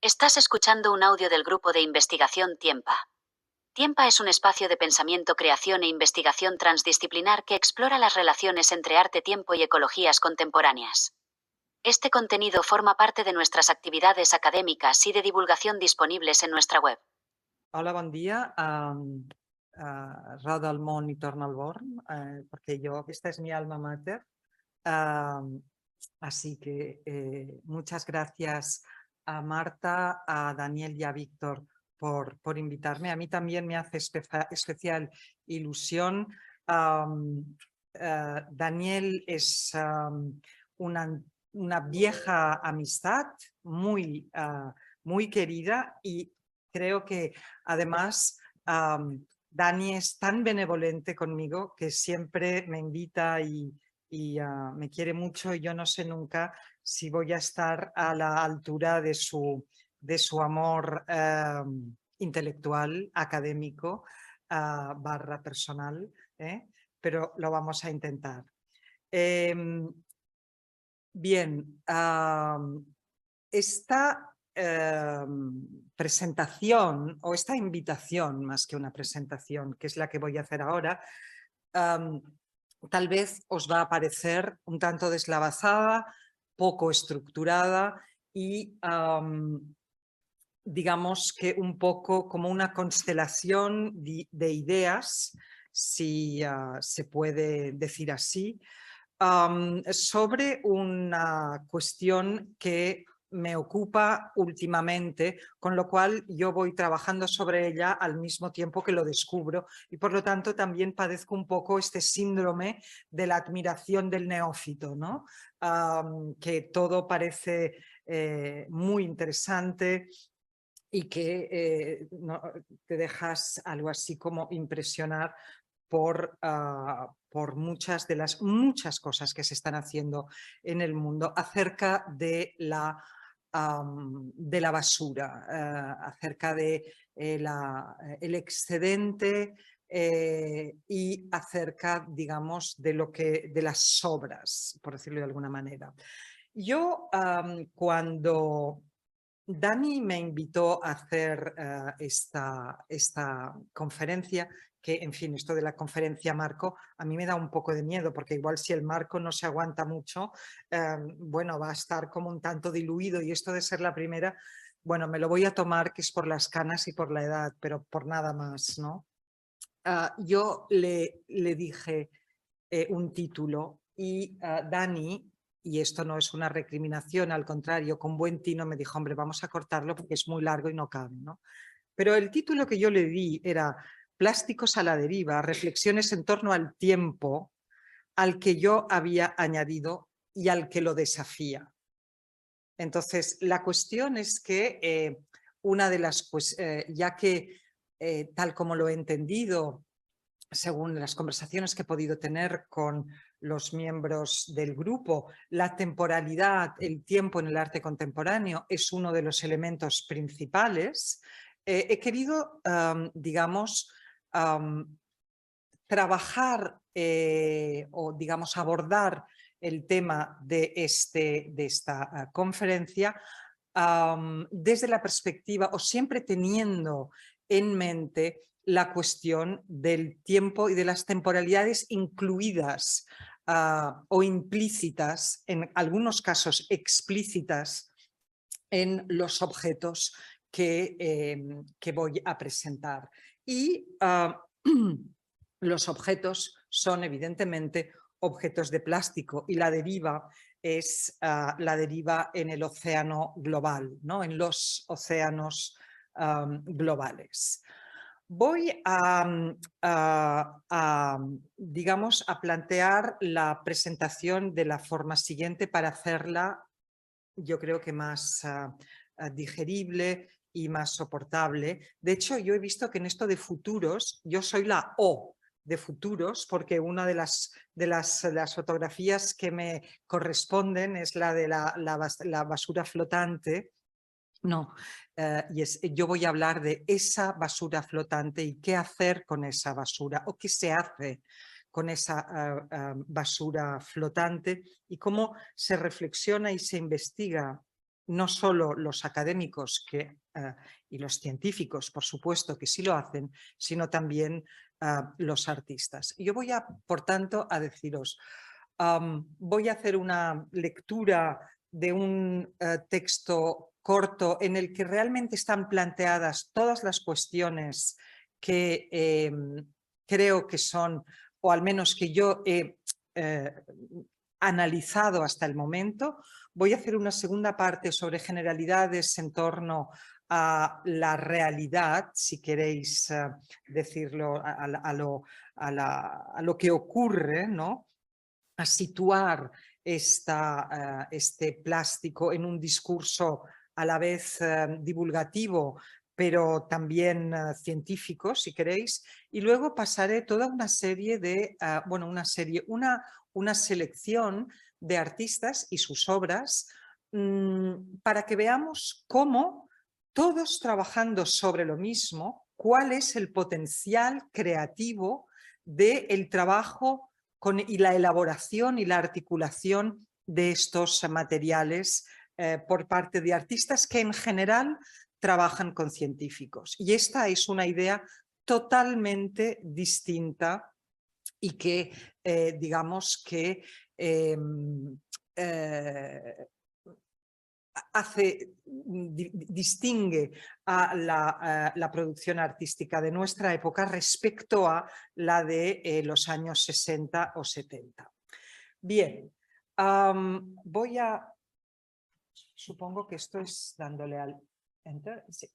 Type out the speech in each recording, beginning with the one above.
Estás escuchando un audio del grupo de investigación Tiempa. Tiempa es un espacio de pensamiento, creación e investigación transdisciplinar que explora las relaciones entre arte, tiempo y ecologías contemporáneas. Este contenido forma parte de nuestras actividades académicas y de divulgación disponibles en nuestra web. Hola, bon dia. Rau del món i torna al Born, porque esta es mi alma mater. Así que muchas gracias a Marta, a Daniel y a Víctor por invitarme. A mí también me hace especial ilusión. Daniel es una vieja amistad muy querida y creo que además Dani es tan benevolente conmigo que siempre me invita y me quiere mucho, y yo no sé nunca si voy a estar a la altura de su amor intelectual, académico, barra personal, pero lo vamos a intentar. Bien, esta presentación o esta invitación, más que una presentación, que es la que voy a hacer ahora, tal vez os va a parecer un tanto deslavazada, poco estructurada y digamos que un poco como una constelación de ideas, si se puede decir así, sobre una cuestión que me ocupa últimamente, con lo cual yo voy trabajando sobre ella al mismo tiempo que lo descubro, y por lo tanto también padezco un poco este síndrome de la admiración del neófito, ¿no? Que todo parece muy interesante y que te dejas algo así como impresionar por muchas cosas que se están haciendo en el mundo acerca de la basura, acerca de el excedente y acerca, digamos, de las sobras, por decirlo de alguna manera. Yo, cuando Dani me invitó a hacer esta conferencia, que en fin, esto de la conferencia marco a mí me da un poco de miedo, porque igual si el marco no se aguanta mucho, bueno, va a estar como un tanto diluido, y esto de ser la primera, bueno, me lo voy a tomar que es por las canas y por la edad, pero por nada más, ¿no? Yo le dije un título y Dani, y esto no es una recriminación, al contrario, con buen tino me dijo, hombre, vamos a cortarlo porque es muy largo y no cabe, ¿no? Pero el título que yo le di era Plásticos a la deriva, reflexiones en torno al tiempo, al que yo había añadido y al que lo desafía. Entonces, la cuestión es que una de las, ya que tal como lo he entendido, según las conversaciones que he podido tener con los miembros del grupo, la temporalidad, el tiempo en el arte contemporáneo es uno de los elementos principales. He querido, digamos, trabajar o, digamos, abordar el tema de esta conferencia desde la perspectiva, o siempre teniendo en mente, la cuestión del tiempo y de las temporalidades incluidas o implícitas, en algunos casos explícitas, en los objetos que voy a presentar. Y los objetos son evidentemente objetos de plástico, y la deriva es la deriva en el océano global, ¿no? En los océanos globales. Voy digamos, a plantear la presentación de la forma siguiente para hacerla, yo creo que más digerible y más soportable. De hecho, yo he visto que en esto de futuros, yo soy la O de futuros, porque una de las fotografías que me corresponden es la de la basura flotante. No, yo voy a hablar de esa basura flotante y qué hacer con esa basura, o qué se hace con esa basura flotante, y cómo se reflexiona y se investiga no solo los académicos y los científicos, por supuesto que sí lo hacen, sino también los artistas. Yo voy por tanto, a deciros, voy a hacer una lectura de un texto corto en el que realmente están planteadas todas las cuestiones que creo que son, o al menos que yo he analizado hasta el momento. Voy a hacer una segunda parte sobre generalidades en torno a la realidad, si queréis decirlo, a lo que ocurre, ¿no? A situar este plástico en un discurso a la vez divulgativo, pero también científico, si queréis, y luego pasaré toda una serie de, una selección de artistas y sus obras para que veamos cómo todos trabajando sobre lo mismo, cuál es el potencial creativo del trabajo y la elaboración y la articulación de estos materiales por parte de artistas que en general trabajan con científicos. Y esta es una idea totalmente distinta y que, digamos que distingue a la producción artística de nuestra época respecto a la de los años 60 o 70. Bien, supongo que esto es dándole al Enter. Sí.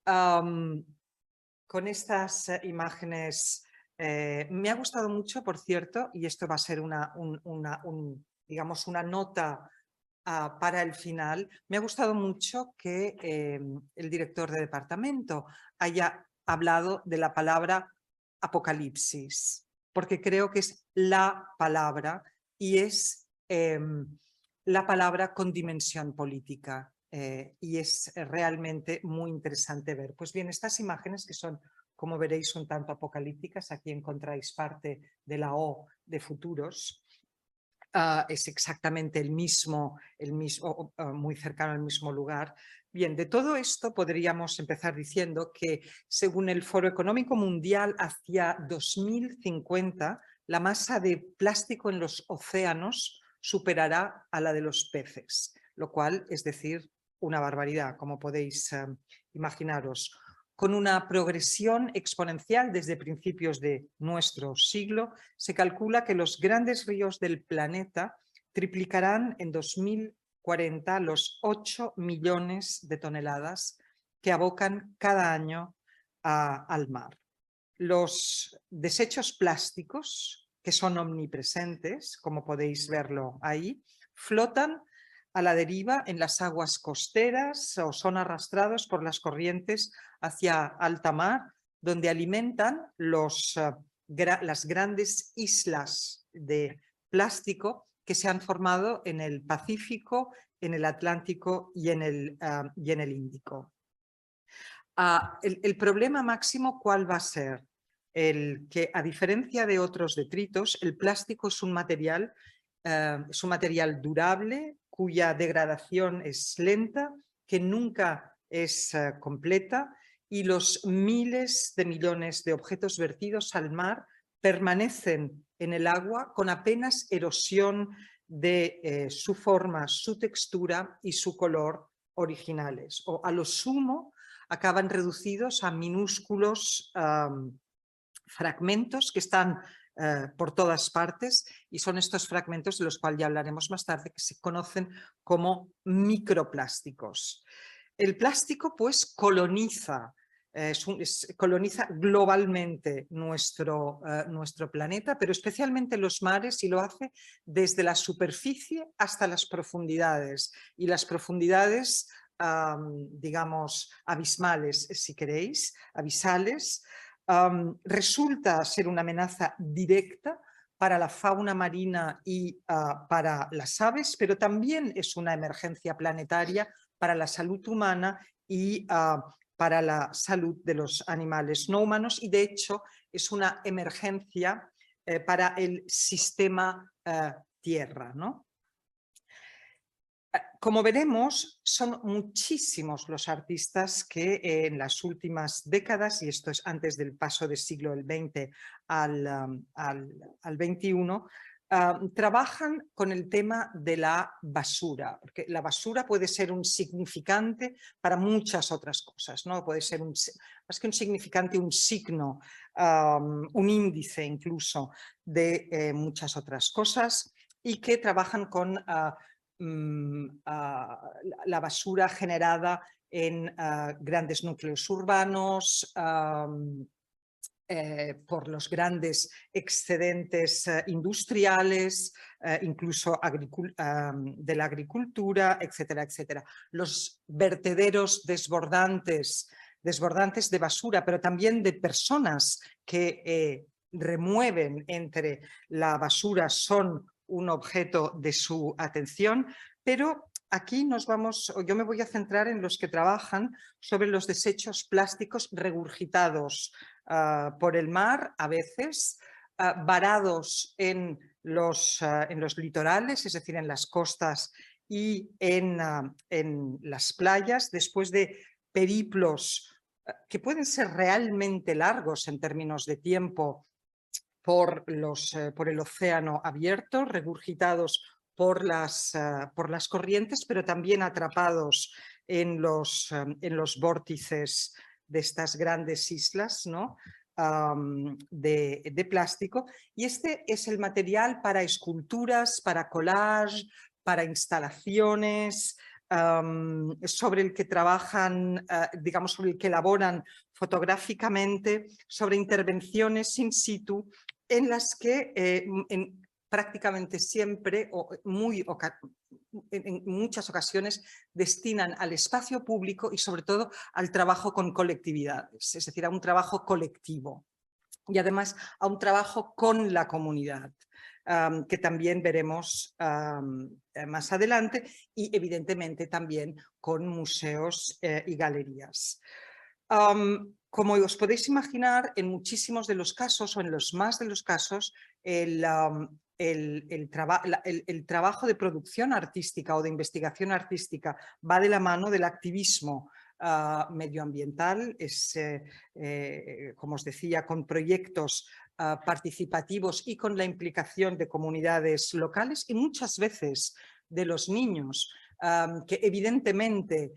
Con estas imágenes me ha gustado mucho, por cierto, y esto va a ser digamos una nota para el final. Me ha gustado mucho que el director de departamento haya hablado de la palabra apocalipsis, porque creo que es la palabra y es la palabra con dimensión política. Y es realmente muy interesante ver. Pues bien, estas imágenes que son, como veréis, un tanto apocalípticas, aquí encontráis parte de la O de futuros, es exactamente el mismo muy cercano al mismo lugar. Bien, de todo esto podríamos empezar diciendo que según el Foro Económico Mundial, hacia 2050 la masa de plástico en los océanos superará a la de los peces, lo cual es decir una barbaridad, como podéis imaginaros. Con una progresión exponencial desde principios de nuestro siglo, se calcula que los grandes ríos del planeta triplicarán en 2040 los 8 millones de toneladas que abocan cada año al mar. Los desechos plásticos, que son omnipresentes, como podéis verlo ahí, flotan a la deriva en las aguas costeras o son arrastrados por las corrientes hacia alta mar, donde alimentan las grandes islas de plástico que se han formado en el Pacífico, en el Atlántico y en el Índico. El problema máximo, ¿cuál va a ser? El que, a diferencia de otros detritos, el plástico es un material durable, cuya degradación es lenta, que nunca es completa, y los miles de millones de objetos vertidos al mar permanecen en el agua con apenas erosión de su forma, su textura y su color originales, o a lo sumo acaban reducidos a minúsculos fragmentos que están por todas partes, y son estos fragmentos de los cuales ya hablaremos más tarde, que se conocen como microplásticos. El plástico pues coloniza globalmente nuestro planeta, pero especialmente los mares, y lo hace desde la superficie hasta las profundidades, y las profundidades digamos abismales, si queréis, abisales. Resulta ser una amenaza directa para la fauna marina y para las aves, pero también es una emergencia planetaria para la salud humana y para la salud de los animales no humanos, y de hecho es una emergencia para el sistema Tierra, ¿no? Como veremos, son muchísimos los artistas que en las últimas décadas, y esto es antes del paso del siglo XX al XXI, trabajan con el tema de la basura, porque la basura puede ser un significante para muchas otras cosas, ¿no? Puede ser más que un significante, un signo, un índice incluso de muchas otras cosas, y que trabajan con la basura generada en grandes núcleos urbanos, por los grandes excedentes industriales, incluso de la agricultura, etcétera, etcétera. Los vertederos desbordantes de basura, pero también de personas que remueven entre la basura, son un objeto de su atención, pero aquí yo me voy a centrar en los que trabajan sobre los desechos plásticos regurgitados por el mar, a veces, varados en los litorales, es decir, en las costas y en las playas, después de periplos que pueden ser realmente largos en términos de tiempo por el océano abierto, regurgitados por las corrientes, pero también atrapados en los vórtices de estas grandes islas, ¿no? de plástico. Y este es el material para esculturas, para collage, para instalaciones, sobre el que trabajan, digamos, sobre el que elaboran fotográficamente, sobre intervenciones in situ, en las que prácticamente siempre o en muchas ocasiones destinan al espacio público y sobre todo al trabajo con colectividades, es decir, a un trabajo colectivo y además a un trabajo con la comunidad, que también veremos más adelante, y evidentemente también con museos y galerías. Como os podéis imaginar, en muchísimos de los casos, o en los más de los casos, el trabajo de producción artística o de investigación artística va de la mano del activismo medioambiental, como os decía, con proyectos participativos y con la implicación de comunidades locales y muchas veces de los niños, que evidentemente,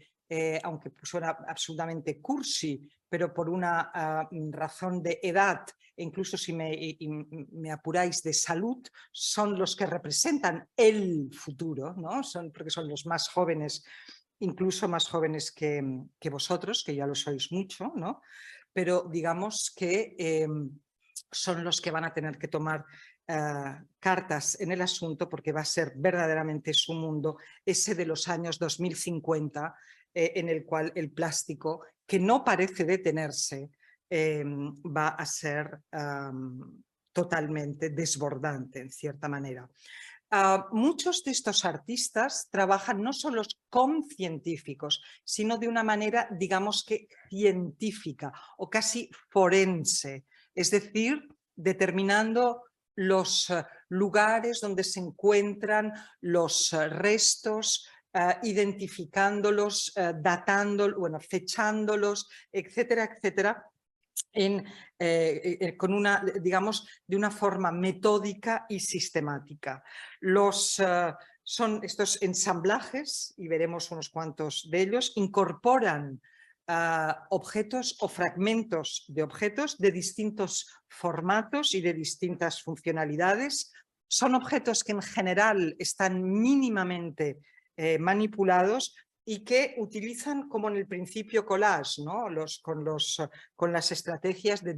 aunque suena absolutamente cursi, pero por una razón de edad, e incluso si me apuráis de salud, son los que representan el futuro, ¿no? Porque son los más jóvenes, incluso más jóvenes que vosotros, que ya lo sois mucho, ¿no? Pero digamos que son los que van a tener que tomar cartas en el asunto, porque va a ser verdaderamente su mundo, ese de los años 2050, en el cual el plástico, que no parece detenerse, va a ser totalmente desbordante, en cierta manera. Muchos de estos artistas trabajan no solo con científicos, sino de una manera, digamos que científica o casi forense, es decir, determinando los lugares donde se encuentran los restos, identificándolos, datándolos, bueno, fechándolos, etcétera, etcétera, con una, digamos, de una forma metódica y sistemática. Son estos ensamblajes, y veremos unos cuantos de ellos, incorporan objetos o fragmentos de objetos de distintos formatos y de distintas funcionalidades. Son objetos que en general están mínimamente manipulados y que utilizan, como en el principio collage, ¿no? Con las estrategias de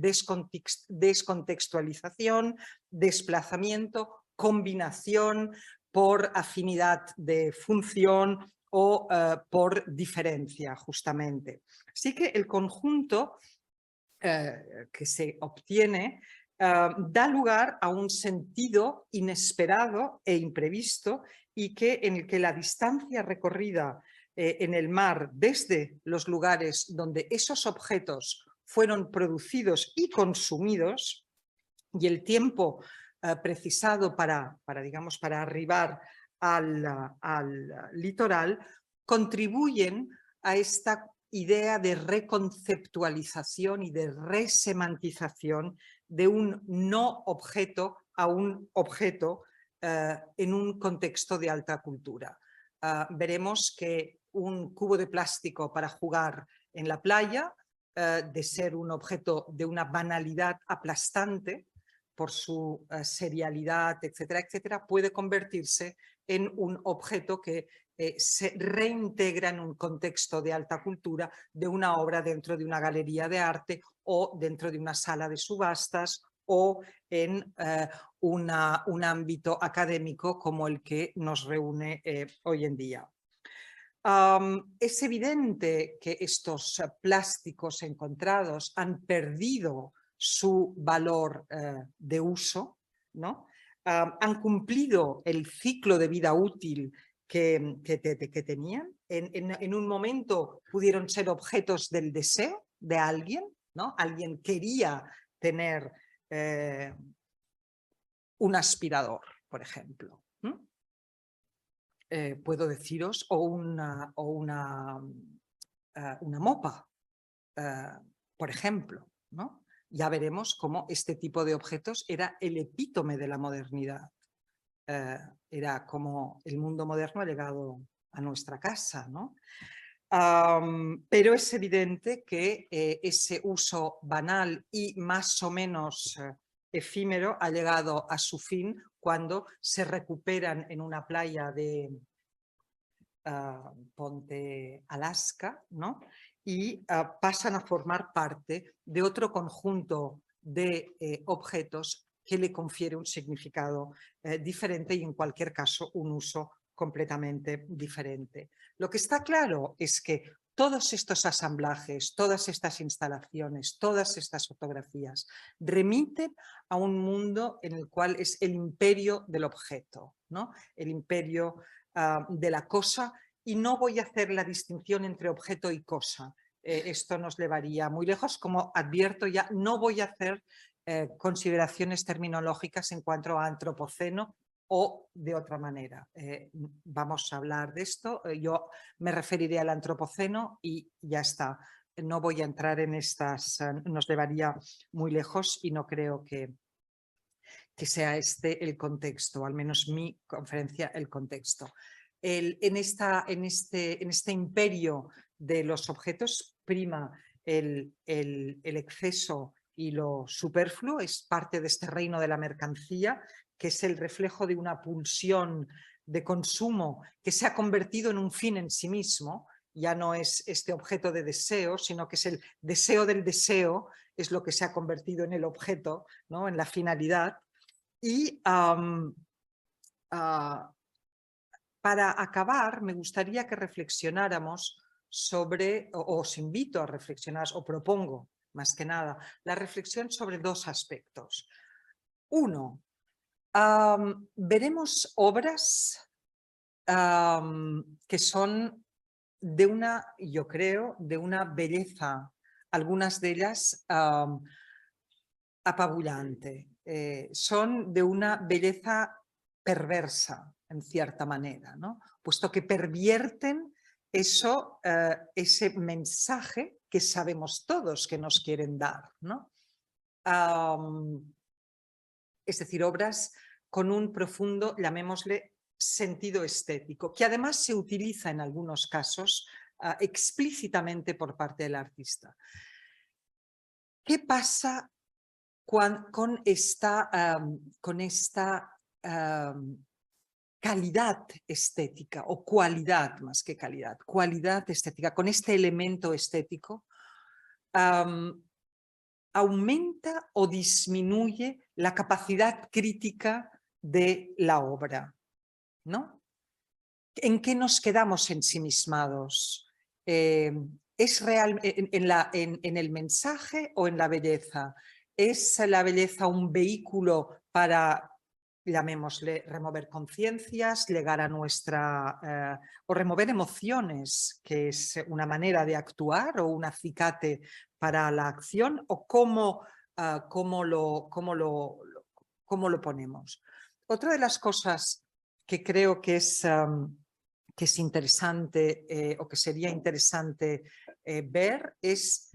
descontextualización, desplazamiento, combinación por afinidad de función o por diferencia, justamente. Así que el conjunto que se obtiene da lugar a un sentido inesperado e imprevisto, y en el que la distancia recorrida en el mar desde los lugares donde esos objetos fueron producidos y consumidos, y el tiempo precisado para arribar al litoral, contribuyen a esta idea de reconceptualización y de resemantización de un no objeto a un objeto en un contexto de alta cultura. Veremos que un cubo de plástico para jugar en la playa, de ser un objeto de una banalidad aplastante por su serialidad, etcétera, etcétera, puede convertirse en un objeto que se reintegra en un contexto de alta cultura de una obra dentro de una galería de arte o dentro de una sala de subastas o en un ámbito académico como el que nos reúne hoy en día. Es evidente que estos plásticos encontrados han perdido su valor de uso, ¿no? Han cumplido el ciclo de vida útil que tenían. En un momento pudieron ser objetos del deseo de alguien, ¿no? Alguien quería tener un aspirador, por ejemplo. Puedo deciros, o una mopa, por ejemplo, ¿no? Ya veremos cómo este tipo de objetos era el epítome de la modernidad. Era como el mundo moderno ha llegado a nuestra casa, ¿no? Pero es evidente que ese uso banal y más o menos efímero ha llegado a su fin cuando se recuperan en una playa de ponte Alaska, ¿no? Y pasan a formar parte de otro conjunto de objetos que le confiere un significado diferente y en cualquier caso un uso completamente diferente. Lo que está claro es que todos estos asamblajes, todas estas instalaciones, todas estas fotografías remiten a un mundo en el cual es el imperio del objeto, ¿no? El imperio de la cosa, y no voy a hacer la distinción entre objeto y cosa. Esto nos llevaría muy lejos. Como advierto ya, no voy a hacer consideraciones terminológicas en cuanto a antropoceno o de otra manera. Vamos a hablar de esto. Yo me referiré al antropoceno y ya está. No voy a entrar en estas, nos llevaría muy lejos y no creo que sea este el contexto, al menos mi conferencia, el contexto. En este imperio de los objetos prima el exceso y lo superfluo, es parte de este reino de la mercancía, que es el reflejo de una pulsión de consumo que se ha convertido en un fin en sí mismo. Ya no es este objeto de deseo, sino que es el deseo del deseo, es lo que se ha convertido en el objeto, ¿no? En la finalidad. Y para acabar, me gustaría que reflexionáramos sobre, o os invito a reflexionar, o propongo más que nada, la reflexión sobre dos aspectos. Uno, veremos obras que son de una, yo creo, de una belleza, algunas de ellas apabullante, son de una belleza perversa, en cierta manera, ¿no? Puesto que pervierten eso, ese mensaje que sabemos todos que nos quieren dar, ¿no? Es decir, obras con un profundo, llamémosle, sentido estético, que además se utiliza en algunos casos explícitamente por parte del artista. ¿Qué pasa con esta calidad estética, o cualidad más que calidad, cualidad estética, con este elemento estético? ¿Aumenta o disminuye la capacidad crítica de la obra, ¿no? ¿En qué nos quedamos ensimismados? ¿Es real en el mensaje o en la belleza? ¿Es la belleza un vehículo para, llamémosle, remover conciencias, llegar a nuestra, o remover emociones, que es una manera de actuar o un acicate para la acción? ¿O cómo lo ponemos? Otra de las cosas que creo que es interesante o que sería interesante ver es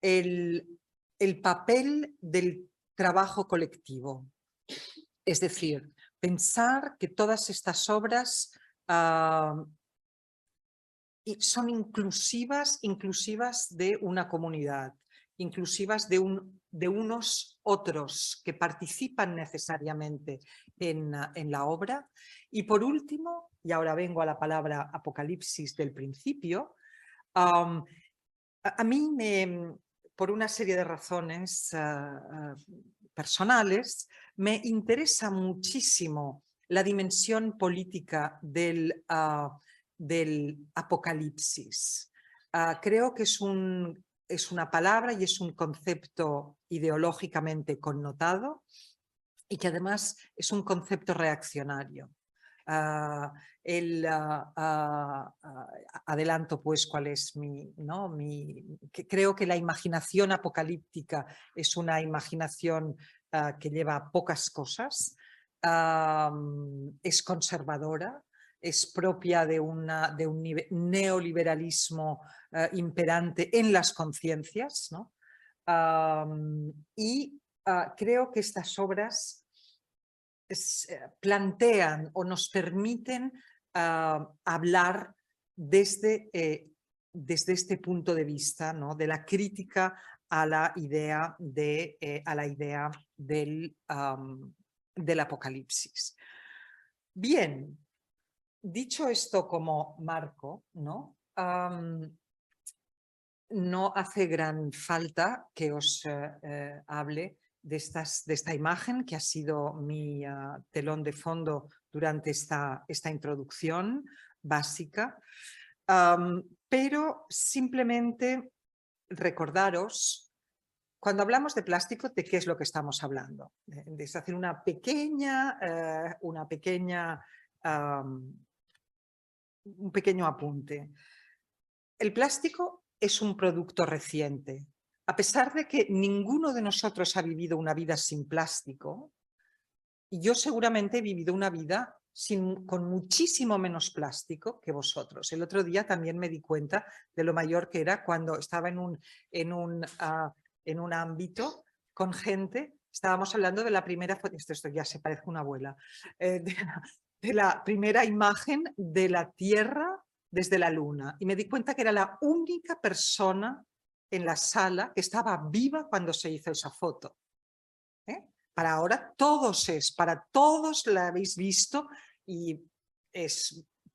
el papel del trabajo colectivo. Es decir, pensar que todas estas obras son inclusivas de una comunidad, inclusivas de unos otros que participan necesariamente en la obra. Y por último, y ahora vengo a la palabra apocalipsis del principio, a mí por una serie de razones personales, me interesa muchísimo la dimensión política del apocalipsis. Creo que es una palabra y es un concepto ideológicamente connotado y que además es un concepto reaccionario. Adelanto pues cuál es que creo que la imaginación apocalíptica es una imaginación que lleva pocas cosas, es conservadora, es propia de un neoliberalismo imperante en las conciencias, ¿no? Y creo que estas obras plantean o nos permiten hablar desde este punto de vista, ¿no? De la crítica a la idea, del apocalipsis. Bien, dicho esto como marco, ¿no? No hace gran falta que os hable de esta imagen que ha sido mi telón de fondo durante esta introducción básica, pero simplemente recordaros, cuando hablamos de plástico, ¿de qué es lo que estamos hablando? De hacer un pequeño apunte. El plástico es un producto reciente. A pesar de que ninguno de nosotros ha vivido una vida sin plástico, yo seguramente he vivido una vida con muchísimo menos plástico que vosotros. El otro día también me di cuenta de lo mayor que era cuando estaba en un ámbito con gente. Estábamos hablando de la primera, esto ya se parece a una abuela, de la primera imagen de la Tierra desde la Luna. Y me di cuenta que era la única persona en la sala que estaba viva cuando se hizo esa foto. Para ahora para todos la habéis visto,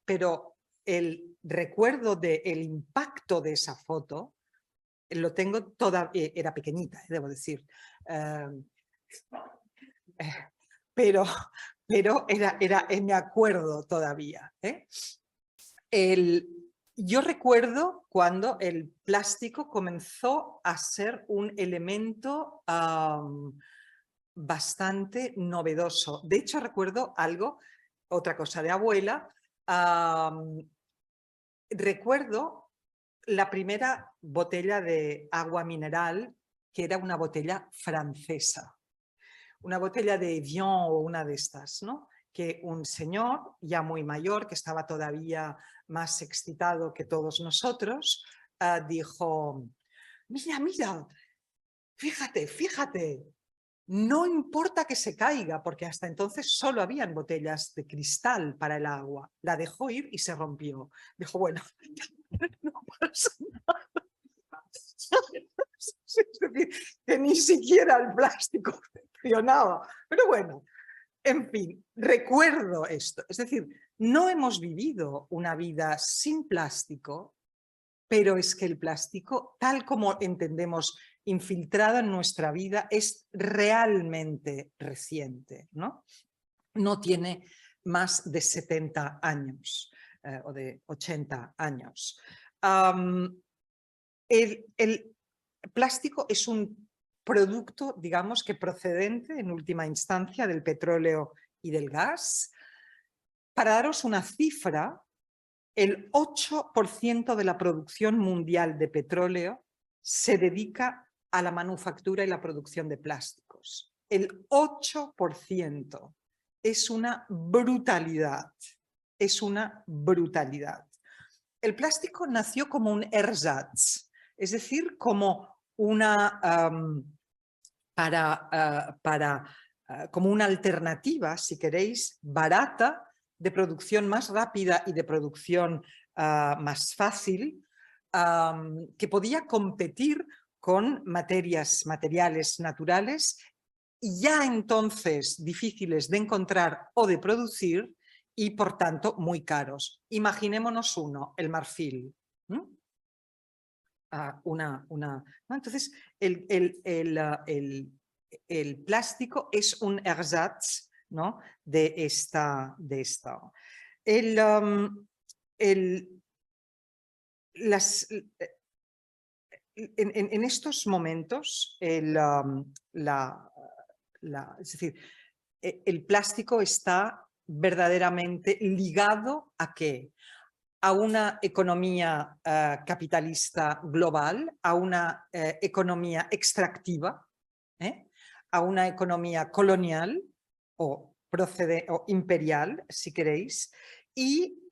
pero el recuerdo del impacto de esa foto lo tengo era pequeñita, debo decir, pero me acuerdo todavía. Yo recuerdo cuando el plástico comenzó a ser un elemento bastante novedoso. De hecho, recuerdo otra cosa de abuela. Recuerdo la primera botella de agua mineral, que era una botella francesa. Una botella de Evian o una de estas, ¿no? Que un señor ya muy mayor, que estaba todavía más excitado que todos nosotros, dijo: mira, mira, fíjate, no importa que se caiga, porque hasta entonces solo habían botellas de cristal para el agua. La dejó ir y se rompió. Dijo, bueno, no pasa nada. Es decir, que ni siquiera el plástico funcionaba. Pero bueno, en fin, recuerdo esto. Es decir, no hemos vivido una vida sin plástico, pero es que el plástico, tal como entendemos infiltrado en nuestra vida, es realmente reciente, ¿no? No tiene más de 70 años o de 80 años. El plástico es un producto, digamos, que procedente en última instancia del petróleo y del gas. Para daros una cifra, el 8% de la producción mundial de petróleo se dedica a la manufactura y la producción de plásticos. El 8%. es una brutalidad. Es una brutalidad. El plástico nació como un ersatz, es decir, como una, como una alternativa, si queréis, barata, de producción más rápida y de producción más fácil, que podía competir con materiales naturales ya entonces difíciles de encontrar o de producir y por tanto muy caros. Imaginémonos uno, el marfil. ¿No? ¿No? Entonces, el plástico es un ersatz, ¿no? de esta. El, en estos momentos, es decir, el plástico está verdaderamente ligado ¿a qué? A una economía capitalista global, a una economía extractiva, a una economía colonial o imperial, si queréis, y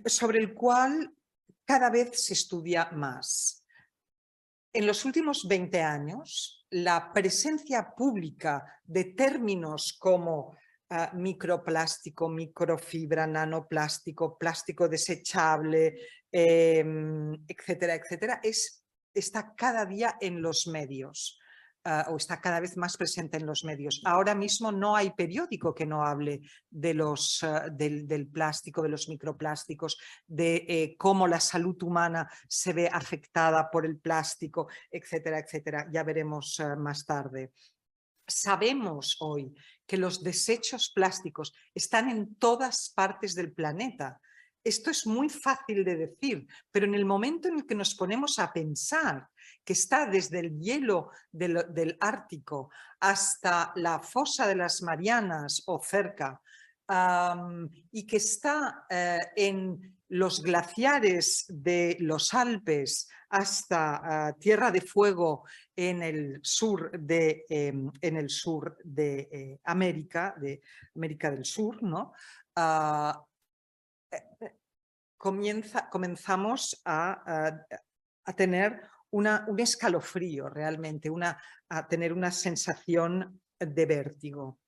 sobre el cual cada vez se estudia más. En los últimos 20 años, la presencia pública de términos como microplástico, microfibra, nanoplástico, plástico desechable, etcétera, etcétera, está cada día en los medios. O está cada vez más presente en los medios. Ahora mismo no hay periódico que no hable de del plástico, de los microplásticos, de cómo la salud humana se ve afectada por el plástico, etcétera, etcétera. Ya veremos más tarde. Sabemos hoy que los desechos plásticos están en todas partes del planeta. Esto es muy fácil de decir, pero en el momento en el que nos ponemos a pensar que está desde el hielo del Ártico hasta la fosa de las Marianas o cerca, y que está en los glaciares de los Alpes hasta Tierra de Fuego en el sur de América, del Sur, ¿no? Comenzamos a tener un escalofrío realmente, a tener una sensación de vértigo.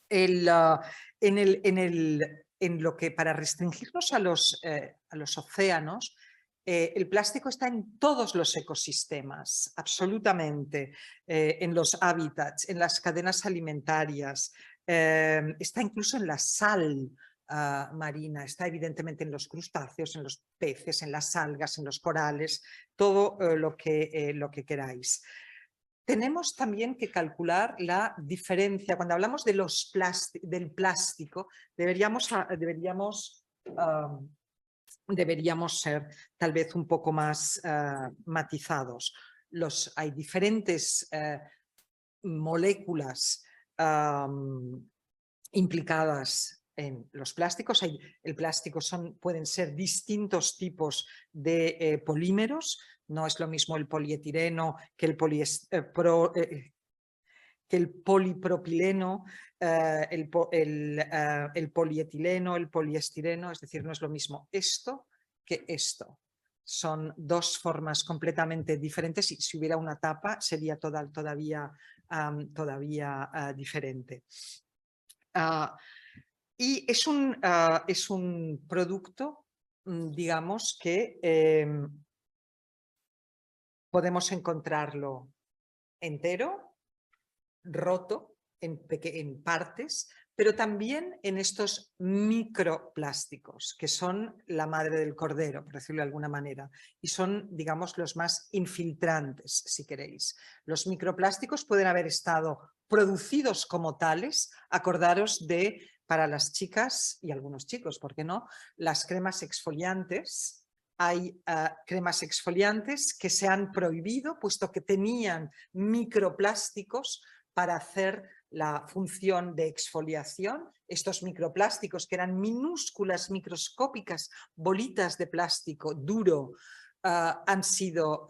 En lo que para restringirnos a los océanos, el plástico está en todos los ecosistemas, absolutamente, en los hábitats, en las cadenas alimentarias, está incluso en la sal marina, está evidentemente en los crustáceos, en los peces, en las algas, en los corales, todo lo que queráis. Tenemos también que calcular la diferencia. Cuando hablamos de del plástico, deberíamos ser tal vez un poco más matizados. Hay diferentes moléculas implicadas en los plásticos. El plástico pueden ser distintos tipos de polímeros. No es lo mismo el polietileno que el polipropileno, el polietileno, el poliestireno, es decir, no es lo mismo esto que esto. Son dos formas completamente diferentes y si hubiera una tapa sería todavía diferente. Y es un producto, digamos, que podemos encontrarlo entero, roto en partes, pero también en estos microplásticos, que son la madre del cordero, por decirlo de alguna manera, y son, digamos, los más infiltrantes, si queréis. Los microplásticos pueden haber estado producidos como tales, acordaros de, para las chicas y algunos chicos, ¿por qué no?, las cremas exfoliantes. Hay cremas exfoliantes que se han prohibido, puesto que tenían microplásticos para hacer la función de exfoliación. Estos microplásticos, que eran minúsculas, microscópicas bolitas de plástico duro, han sido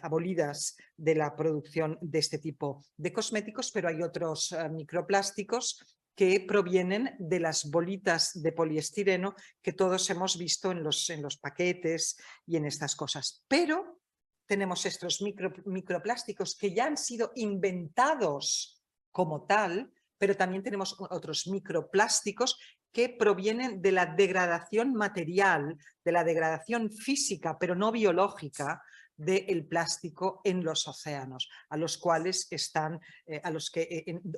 abolidas de la producción de este tipo de cosméticos, pero hay otros microplásticos que provienen de las bolitas de poliestireno que todos hemos visto en los paquetes y en estas cosas. Pero tenemos estos microplásticos que ya han sido inventados como tal, pero también tenemos otros microplásticos que provienen de la degradación material, de la degradación física, pero no biológica, del plástico en los océanos, a los cuales están,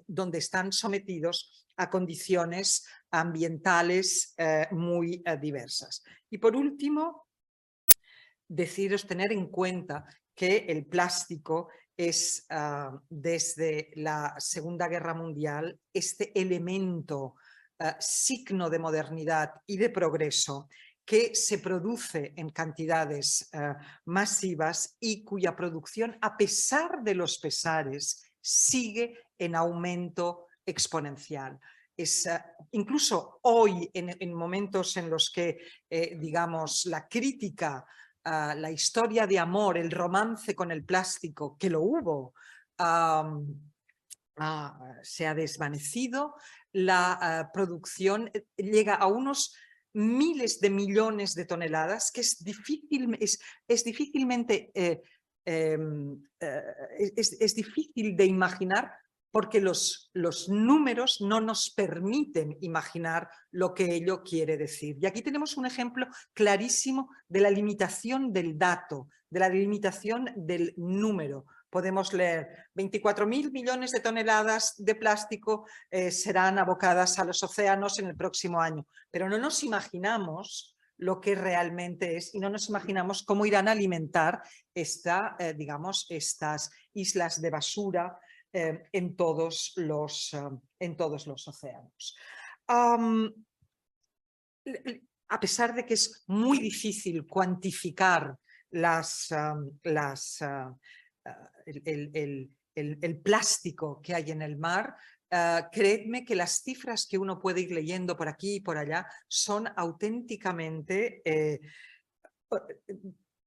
donde están sometidos a condiciones ambientales muy diversas. Y por último, deciros tener en cuenta que el plástico es desde la Segunda Guerra Mundial este elemento signo de modernidad y de progreso que se produce en cantidades masivas y cuya producción, a pesar de los pesares, sigue en aumento exponencial. Incluso hoy, en momentos en los que, digamos, la crítica, la historia de amor, el romance con el plástico, que lo hubo, se ha desvanecido, la producción llega a unos miles de millones de toneladas, que es difícilmente es difícil de imaginar, porque los números no nos permiten imaginar lo que ello quiere decir. Y aquí tenemos un ejemplo clarísimo de la limitación del dato, de la limitación del número. Podemos leer 24.000 millones de toneladas de plástico serán abocadas a los océanos en el próximo año, pero no nos imaginamos lo que realmente es y no nos imaginamos cómo irán a alimentar digamos, estas islas de basura en todos los océanos. A pesar de que es muy difícil cuantificar el plástico que hay en el mar, creedme que las cifras que uno puede ir leyendo por aquí y por allá son auténticamente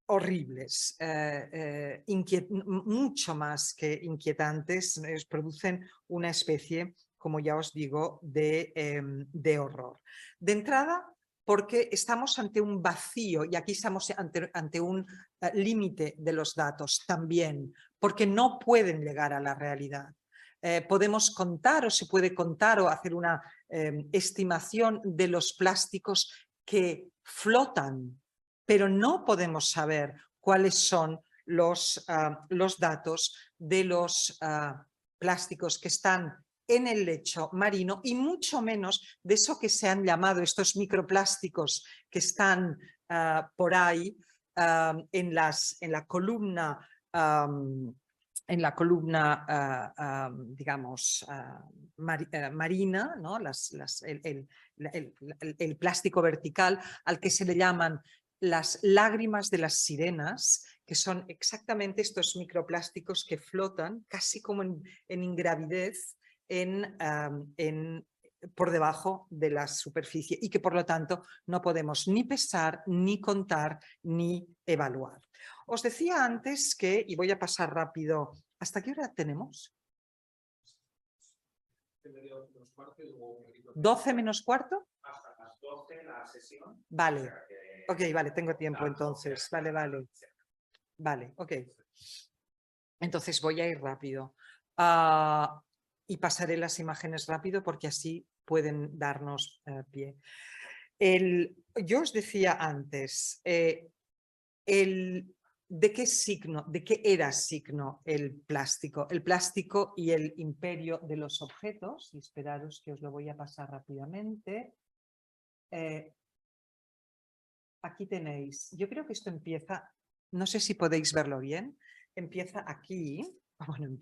horribles, mucho más que inquietantes, producen una especie, como ya os digo, de horror. De entrada, porque estamos ante un vacío y aquí estamos ante un límite de los datos también, porque no pueden llegar a la realidad. Podemos contar o se puede contar o hacer una estimación de los plásticos que flotan, pero no podemos saber cuáles son los datos de los plásticos que están en el lecho marino y mucho menos de eso que se han llamado estos microplásticos que están por ahí en la columna digamos, marina, ¿no? El plástico vertical, al que se le llaman las lágrimas de las sirenas, que son exactamente estos microplásticos que flotan casi como en ingravidez por debajo de la superficie y que por lo tanto no podemos ni pesar, ni contar, ni evaluar. Os decía antes que, y voy a pasar rápido, ¿hasta qué hora tenemos? 12 menos cuarto. Hasta las 12 la sesión. Vale, o sea que... ok, vale, tengo tiempo entonces, vale, ok. Entonces voy a ir rápido y pasaré las imágenes rápido porque así pueden darnos pie. Yo os decía antes, ¿de qué era signo el plástico? El plástico y el imperio de los objetos, y esperaros que os lo voy a pasar rápidamente. Aquí tenéis, yo creo que esto empieza, no sé si podéis verlo bien, empieza aquí, bueno,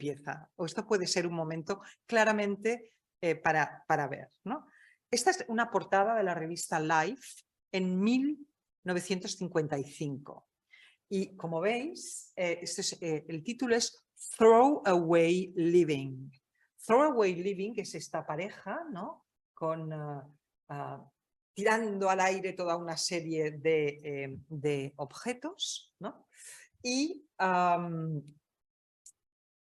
o esto puede ser un momento claramente para ver, ¿no? Esta es una portada de la revista Life en 1955. Y como veis, el título es Throwaway Living. Throwaway Living es esta pareja, ¿no? Tirando al aire toda una serie de objetos, ¿no? y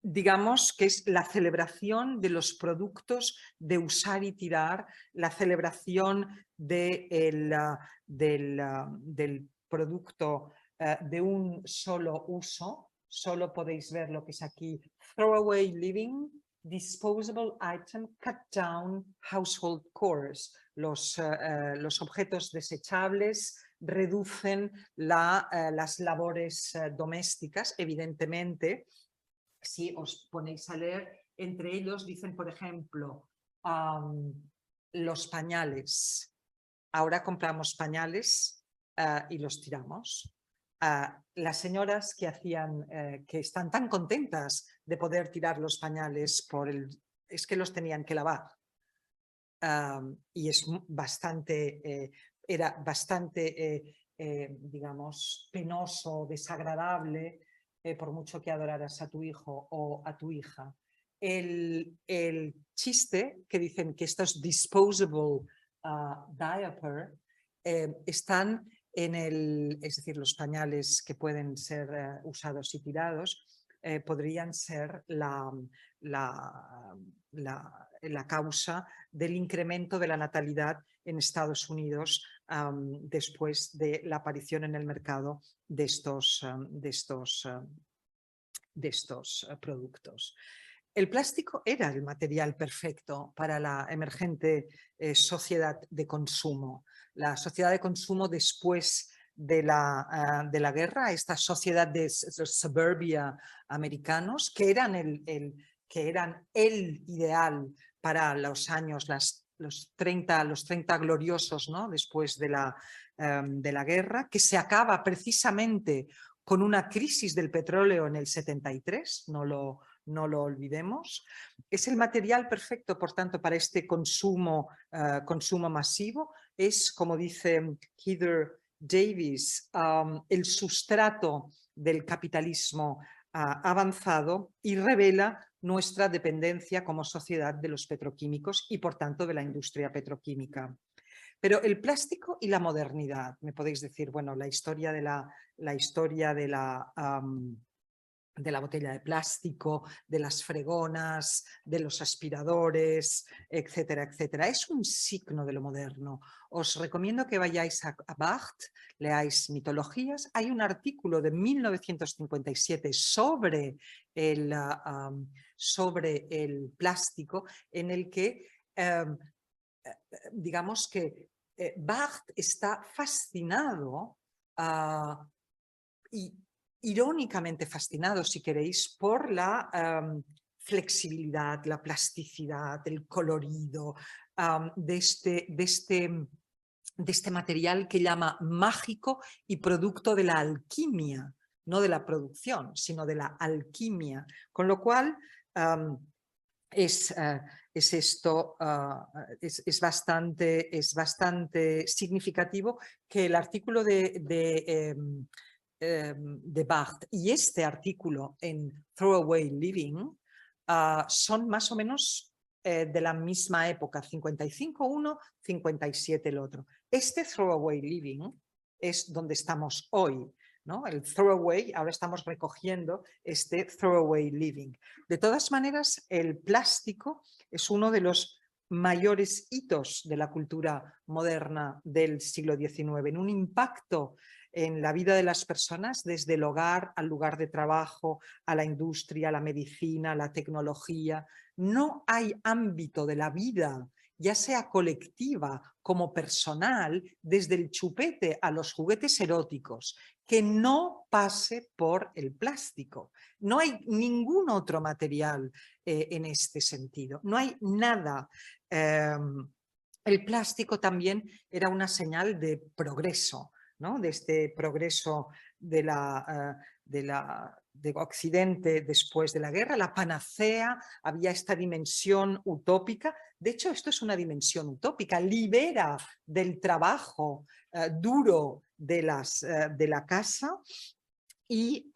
digamos que es la celebración de los productos de usar y tirar, la celebración del producto de un solo uso. Solo podéis ver lo que es aquí, throwaway living, disposable item, cut down, household chores. Los objetos desechables reducen las labores domésticas, evidentemente. Si os ponéis a leer, entre ellos dicen, por ejemplo, los pañales. Ahora compramos pañales y los tiramos. Las señoras que están tan contentas de poder tirar los pañales es que los tenían que lavar. Y es bastante, era bastante, digamos, penoso, desagradable, por mucho que adoraras a tu hijo o a tu hija. El chiste que dicen que estos disposable diaper están es decir, los pañales que pueden ser usados y tirados, podrían ser la causa del incremento de la natalidad en Estados Unidos después de la aparición en el mercado de estos productos. El plástico era el material perfecto para la emergente sociedad de consumo. La sociedad de consumo después de la guerra, esta sociedad de suburbia americanos, que eran el ideal para los años, los 30 gloriosos, ¿no? Después de la guerra, que se acaba precisamente con una crisis del petróleo en el 73, no lo olvidemos. Es el material perfecto, por tanto, para este consumo masivo. Es, como dice Heather Davis, el sustrato del capitalismo avanzado y revela nuestra dependencia como sociedad de los petroquímicos y, por tanto, de la industria petroquímica. Pero el plástico y la modernidad, me podéis decir, bueno, la historia de la botella de plástico, de las fregonas, de los aspiradores, etcétera, etcétera. Es un signo de lo moderno. Os recomiendo que vayáis a Barthes, leáis Mitologías. Hay un artículo de 1957 sobre el plástico en el que digamos que Barthes está fascinado y irónicamente fascinado, si queréis, por la flexibilidad, la plasticidad, el colorido de este material que llama mágico y producto de la alquimia, no de la producción, sino de la alquimia. Con lo cual, es bastante significativo que el artículo de Barthes y este artículo en Throwaway Living son más o menos de la misma época, 55 uno, 57 el otro. Este Throwaway Living es donde estamos hoy, ¿no? El throwaway, ahora estamos recogiendo este throwaway living. De todas maneras, el plástico es uno de los mayores hitos de la cultura moderna del siglo XIX, en un impacto en la vida de las personas desde el hogar al lugar de trabajo, a la industria, a la medicina, a la tecnología. No hay ámbito de la vida, ya sea colectiva como personal, desde el chupete a los juguetes eróticos, que no pase por el plástico. No hay ningún otro material en este sentido. No hay nada. El plástico también era una señal de progreso, ¿no? De este progreso de Occidente después de la guerra, la panacea, había esta dimensión utópica. De hecho, esto es una dimensión utópica, libera del trabajo duro de la casa y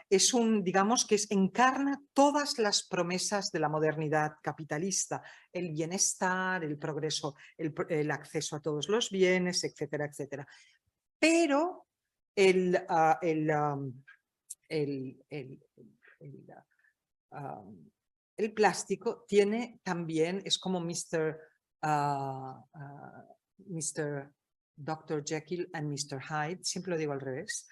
es digamos que encarna todas las promesas de la modernidad capitalista, el bienestar, el progreso, el acceso a todos los bienes, etcétera, etcétera. Pero el, el, el, el plástico tiene también, es como Mr. Dr. Jekyll and Mr. Hyde, siempre lo digo al revés,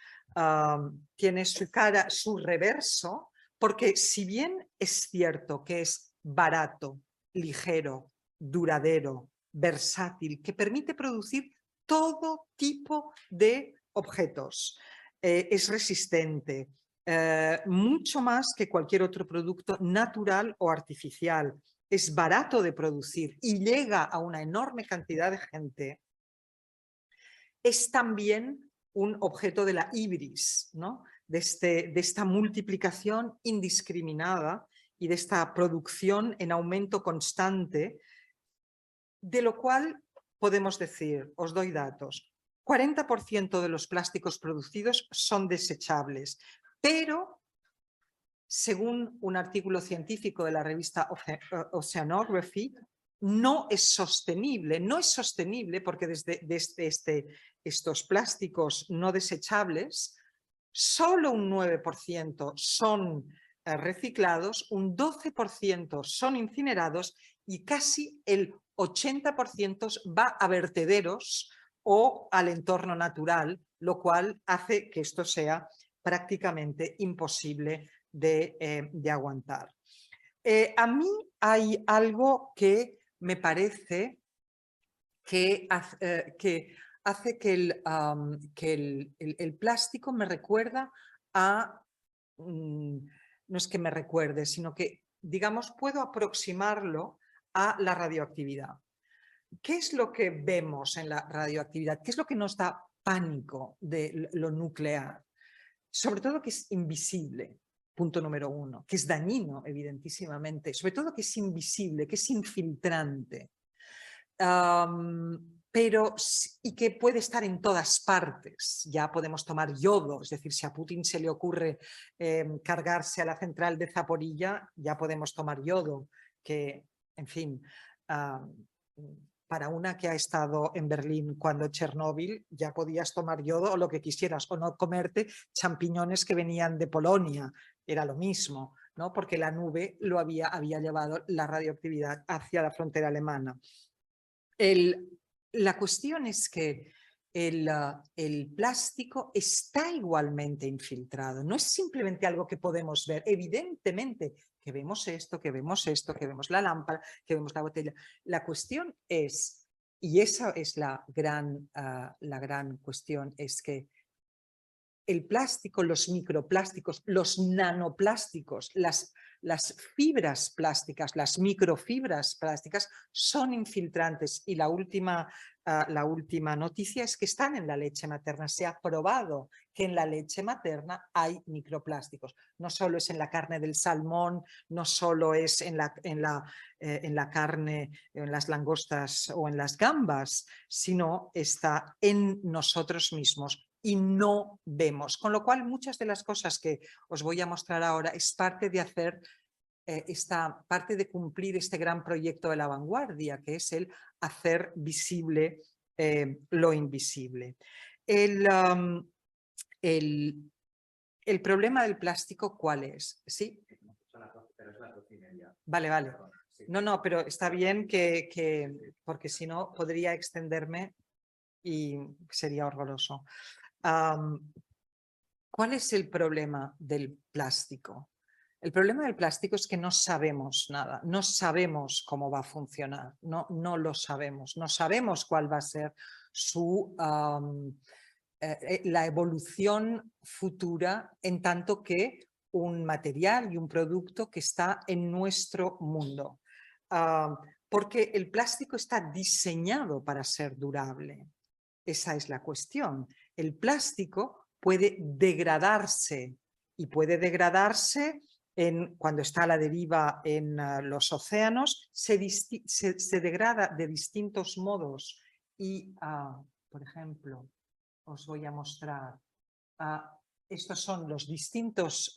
tiene su cara, su reverso, porque si bien es cierto que es barato, ligero, duradero, versátil, que permite producir todo tipo de objetos, es resistente, mucho más que cualquier otro producto natural o artificial, es barato de producir y llega a una enorme cantidad de gente, es también un objeto de la ibris, ¿no? de esta multiplicación indiscriminada y de esta producción en aumento constante, de lo cual podemos decir, os doy datos, 40% de los plásticos producidos son desechables, pero según un artículo científico de la revista Oceanography, no es sostenible. No es sostenible porque desde estos plásticos no desechables, solo un 9% son reciclados, un 12% son incinerados y casi el 80% va a vertederos o al entorno natural, lo cual hace que esto sea prácticamente imposible de aguantar. A mí hay algo que me parece que hace que el plástico me recuerda a, no es que me recuerde, sino que, digamos, puedo aproximarlo a la radioactividad. ¿Qué es lo que vemos en la radioactividad? ¿Qué es lo que nos da pánico de lo nuclear? Sobre todo que es invisible, punto número uno, que es dañino, evidentísimamente, sobre todo que es invisible, que es infiltrante, y que puede estar en todas partes. Ya podemos tomar yodo, es decir, si a Putin se le ocurre cargarse a la central de Zaporilla, ya podemos tomar yodo, que, en fin, para una que ha estado en Berlín cuando Chernóbil, ya podías tomar yodo o lo que quisieras, o no comerte champiñones que venían de Polonia, era lo mismo, ¿no? Porque la nube había llevado la radioactividad hacia la frontera alemana. La cuestión es que el plástico está igualmente infiltrado, no es simplemente algo que podemos ver, evidentemente que vemos esto, que vemos esto, que vemos la lámpara, que vemos la botella. La cuestión es, y esa es la gran cuestión, es que el plástico, los microplásticos, los nanoplásticos, las fibras plásticas, las microfibras plásticas son infiltrantes y la última noticia es que están en la leche materna. Se ha probado que en la leche materna hay microplásticos. No solo es en la carne del salmón, no solo es en la carne, en las langostas o en las gambas, sino está en nosotros mismos y no vemos. Con lo cual, muchas de las cosas que os voy a mostrar ahora es parte de hacer parte de cumplir este gran proyecto de la vanguardia, que es el hacer visible lo invisible. El problema del plástico, ¿cuál es? ¿Sí? Vale, vale. No, pero está bien porque si no podría extenderme y sería horroroso. ¿Cuál es el problema del plástico? El problema del plástico es que no sabemos nada, no sabemos cómo va a funcionar, no lo sabemos, no sabemos cuál va a ser la evolución futura en tanto que un material y un producto que está en nuestro mundo. Porque el plástico está diseñado para ser durable. Esa es la cuestión. El plástico puede degradarse y puede degradarse cuando está a la deriva en los océanos, se degrada de distintos modos y, por ejemplo, os voy a mostrar, estos son los distintos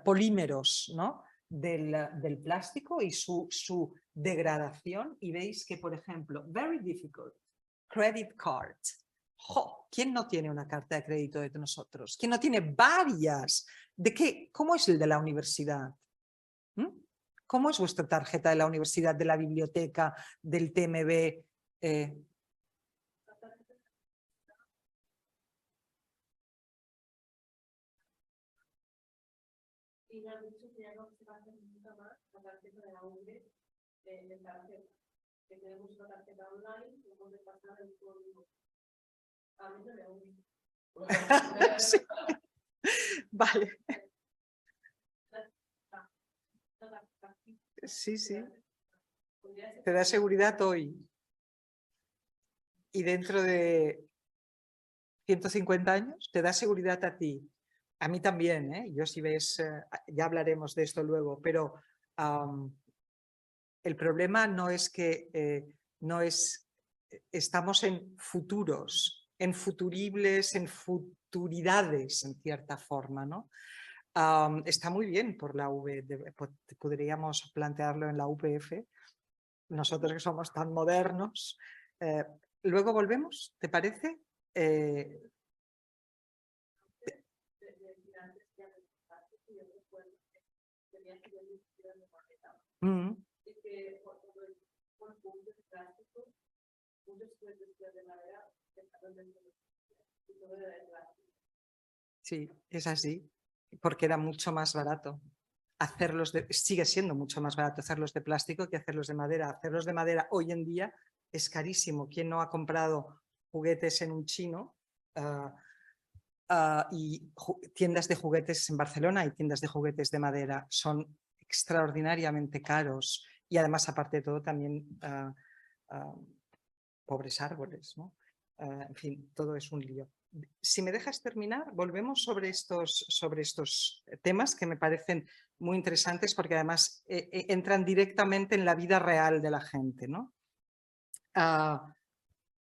polímeros, ¿no? del plástico y su degradación, y veis que, por ejemplo, very difficult, credit card, ¡Jo! ¿Quién no tiene una carta de crédito de nosotros? ¿Quién no tiene varias? ¿De qué? ¿Cómo es el de la universidad? ¿Mm? ¿Cómo es vuestra tarjeta de la universidad, de la biblioteca, del TMB? Y me han dicho que ya no se va a hacer nunca más la tarjeta de la UV de tarjeta. Que tenemos una tarjeta online que podemos pasar el código. A mí no me UV. Sí. Vale. Sí, sí. Te da seguridad hoy. Y dentro de 150 años te da seguridad a ti. A mí también, ¿eh? Yo si ves, ya hablaremos de esto luego, pero el problema no es que estamos en futuros, en futuribles, en futuridades, en cierta forma, ¿no? Está muy bien por la UV, podríamos plantearlo en la UPF, nosotros que somos tan modernos. Luego volvemos, ¿te parece? Sí, es así, porque era mucho más barato hacerlos sigue siendo mucho más barato hacerlos de plástico que hacerlos de madera. Hacerlos de madera hoy en día es carísimo. ¿Quién no ha comprado juguetes en un chino? Y tiendas de juguetes en Barcelona y tiendas de juguetes de madera son extraordinariamente caros y además, aparte de todo, también pobres árboles, ¿no? En fin, todo es un lío. Si me dejas terminar, volvemos sobre estos temas que me parecen muy interesantes porque además entran directamente en la vida real de la gente, ¿no?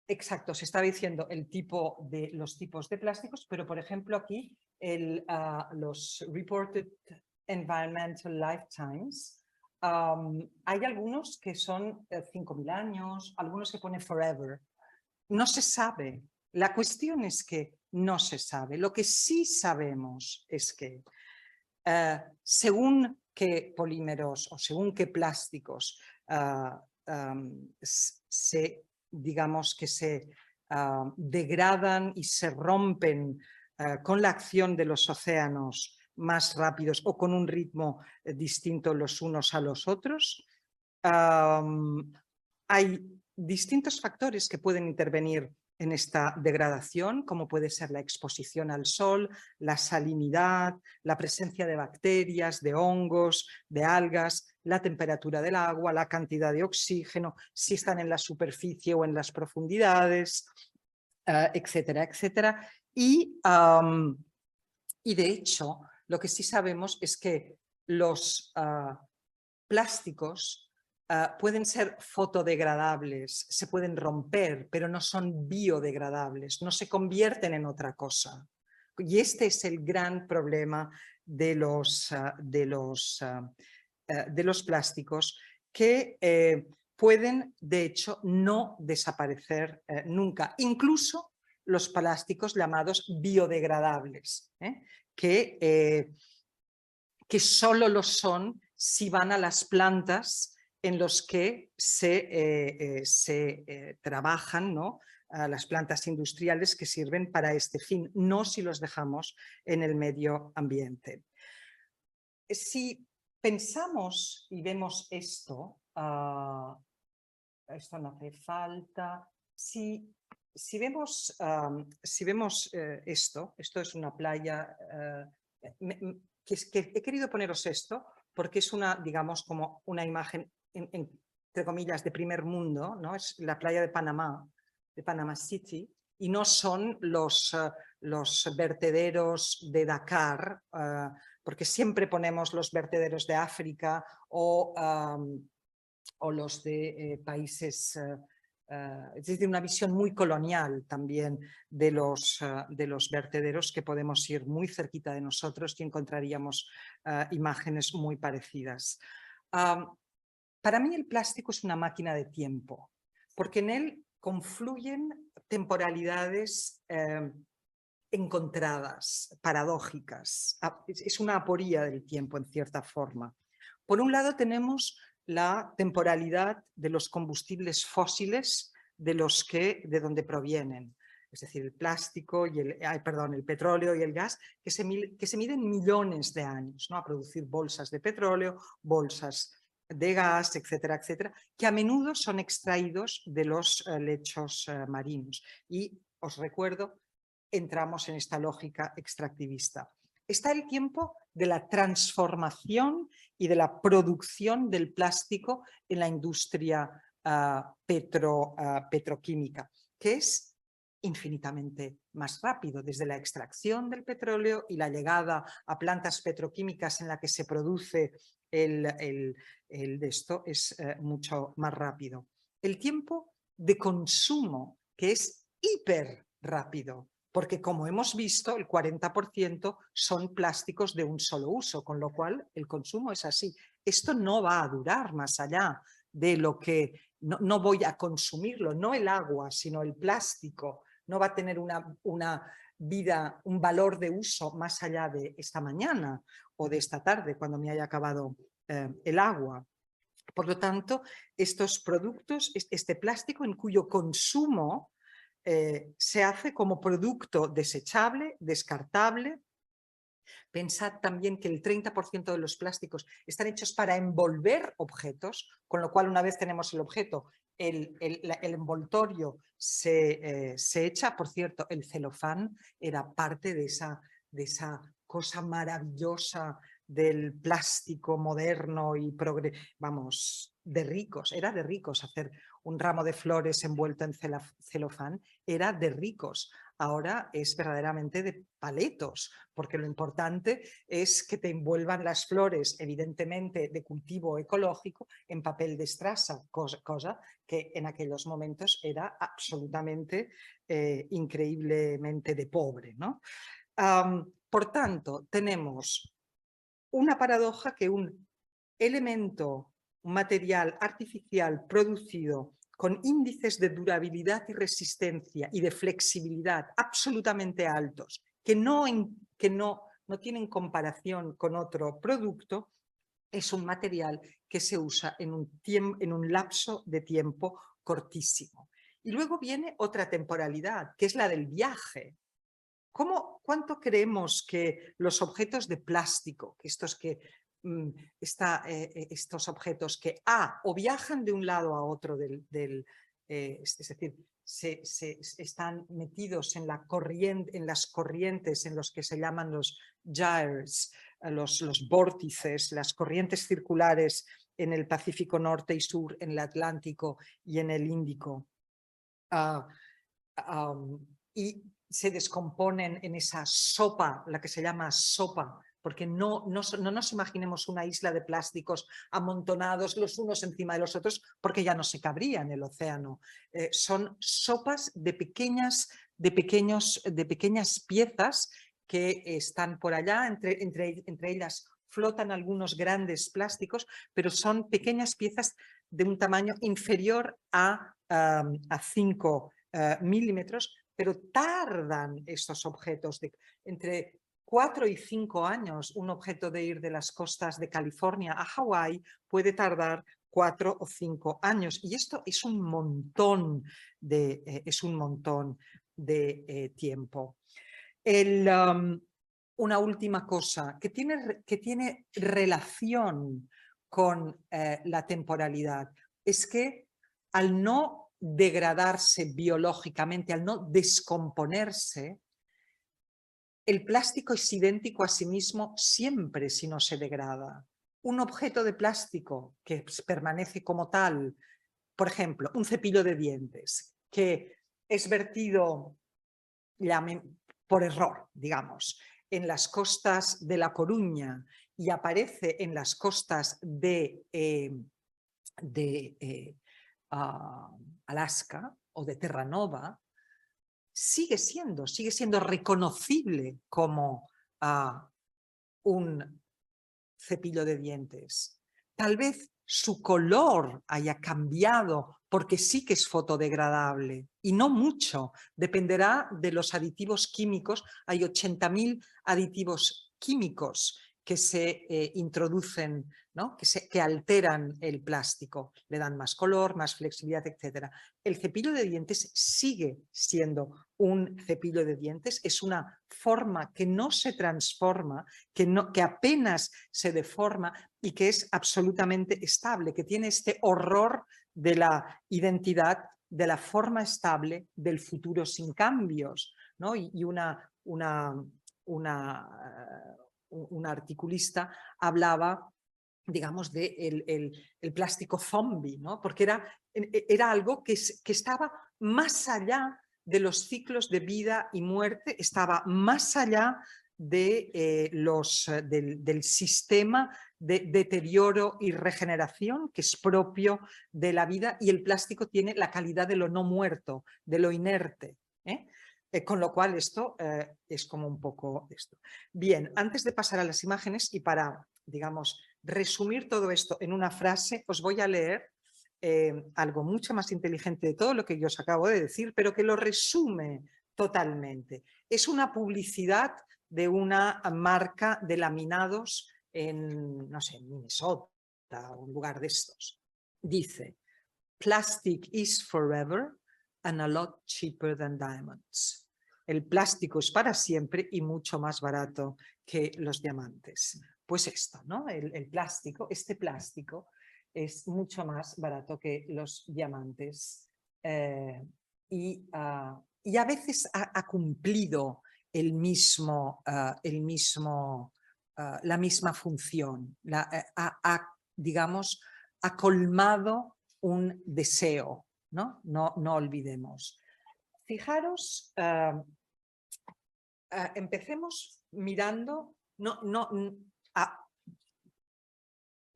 Exacto, se estaba diciendo los tipos de plásticos, pero por ejemplo aquí los Reported Environmental Lifetimes, hay algunos que son 5.000 años, algunos que pone forever. No se sabe. La cuestión es que no se sabe. Lo que sí sabemos es que según qué polímeros o según qué plásticos digamos que se degradan y se rompen con la acción de los océanos más rápidos o con un ritmo distinto los unos a los otros, hay distintos factores que pueden intervenir en esta degradación, como puede ser la exposición al sol, la salinidad, la presencia de bacterias, de hongos, de algas, la temperatura del agua, la cantidad de oxígeno, si están en la superficie o en las profundidades, etcétera, etcétera. Y de hecho, lo que sí sabemos es que los plásticos pueden ser fotodegradables, se pueden romper, pero no son biodegradables, no se convierten en otra cosa. Y este es el gran problema de los plásticos, que pueden, de hecho, no desaparecer nunca. Incluso los plásticos llamados biodegradables, que solo lo son si van a las plantas en los que se trabajan, ¿no? Las plantas industriales que sirven para este fin, no si los dejamos en el medio ambiente. Si pensamos y vemos esto, esto no hace falta, si vemos esto es una playa, que he querido poneros esto porque es digamos, como una imagen, entre comillas, de primer mundo, ¿no? Es la playa de Panamá City, y no son los vertederos de Dakar, porque siempre ponemos los vertederos de África o los de países, es decir, una visión muy colonial también de los vertederos, que podemos ir muy cerquita de nosotros y encontraríamos imágenes muy parecidas. Para mí el plástico es una máquina de tiempo, porque en él confluyen temporalidades encontradas, paradójicas. Es una aporía del tiempo en cierta forma. Por un lado tenemos la temporalidad de los combustibles fósiles de donde provienen. Es decir, el plástico y el petróleo y el gas, que se miden millones de años, ¿no? A producir bolsas de petróleo, bolsas de gas, etcétera, etcétera, que a menudo son extraídos de los lechos marinos. Y os recuerdo, entramos en esta lógica extractivista. Está el tiempo de la transformación y de la producción del plástico en la industria petroquímica, que es infinitamente más rápido, desde la extracción del petróleo y la llegada a plantas petroquímicas en la que se produce de esto es mucho más rápido. El tiempo de consumo, que es hiper rápido, porque como hemos visto, el 40% son plásticos de un solo uso, con lo cual el consumo es así. Esto no va a durar más allá de lo que no voy a consumirlo, no el agua, sino el plástico. No va a tener una vida, un valor de uso más allá de esta mañana o de esta tarde, cuando me haya acabado el agua. Por lo tanto, estos productos, este plástico en cuyo consumo se hace como producto desechable, descartable. Pensad también que el 30% de los plásticos están hechos para envolver objetos, con lo cual una vez tenemos el objeto, el envoltorio se echa. Por cierto, el celofán era parte de esa cosa maravillosa del plástico moderno y de ricos. Era de ricos hacer un ramo de flores envuelto en celofán, era de ricos. Ahora es verdaderamente de paletos, porque lo importante es que te envuelvan las flores, evidentemente de cultivo ecológico, en papel de estraza, cosa que en aquellos momentos era absolutamente, increíblemente de pobre, ¿no? Por tanto, tenemos una paradoja que un elemento, un material artificial producido con índices de durabilidad y resistencia y de flexibilidad absolutamente altos, que no tienen comparación con otro producto, es un material que se usa en un lapso de tiempo cortísimo. Y luego viene otra temporalidad, que es la del viaje. ¿Cuánto creemos que los objetos de plástico, estos objetos que o viajan de un lado a otro es decir, están metidos en las corrientes en los que se llaman los gyres, los vórtices, las corrientes circulares en el Pacífico Norte y Sur, en el Atlántico y en el Índico, y se descomponen en esa sopa, la que se llama sopa, porque no nos imaginemos una isla de plásticos amontonados los unos encima de los otros, porque ya no se cabría en el océano. Son sopas de pequeñas piezas que están por allá, entre ellas flotan algunos grandes plásticos, pero son pequeñas piezas de un tamaño inferior a 5 milímetros, pero tardan estos objetos entre 4 y 5 años. Un objeto de ir de las costas de California a Hawái puede tardar 4 o 5 años, y esto es un montón de tiempo. Una última cosa que tiene relación con la temporalidad es que al no degradarse biológicamente, al no descomponerse, el plástico es idéntico a sí mismo siempre si no se degrada. Un objeto de plástico que permanece como tal, por ejemplo, un cepillo de dientes que es vertido por error, digamos, en las costas de La Coruña y aparece en las costas de Alaska o de Terranova, sigue siendo reconocible como un cepillo de dientes. Tal vez su color haya cambiado, porque sí que es fotodegradable y no mucho, dependerá de los aditivos químicos. Hay 80.000 aditivos químicos que se introducen, ¿no? que alteran el plástico, le dan más color, más flexibilidad, etc. El cepillo de dientes sigue siendo un cepillo de dientes, es una forma que no se transforma, que apenas se deforma y que es absolutamente estable, que tiene este horror de la identidad, de la forma estable del futuro sin cambios, ¿no? Y un articulista hablaba, digamos, de el plástico zombie, ¿no? Porque era algo que estaba más allá de los ciclos de vida y muerte, estaba más allá de, del sistema de deterioro y regeneración que es propio de la vida, y el plástico tiene la calidad de lo no muerto, de lo inerte, ¿eh? Con lo cual esto es como un poco esto. Bien, antes de pasar a las imágenes y para, digamos, resumir todo esto en una frase, os voy a leer algo mucho más inteligente de todo lo que yo os acabo de decir, pero que lo resume totalmente. Es una publicidad de una marca de laminados en, no sé, en Minnesota, un lugar de estos. Dice: "Plastic is forever and a lot cheaper than diamonds". El plástico es para siempre y mucho más barato que los diamantes. Pues esto, ¿no? El plástico, este plástico es mucho más barato que los diamantes y a veces ha cumplido la misma función, digamos, ha colmado un deseo, ¿no? No olvidemos. Fijaros, empecemos mirando, a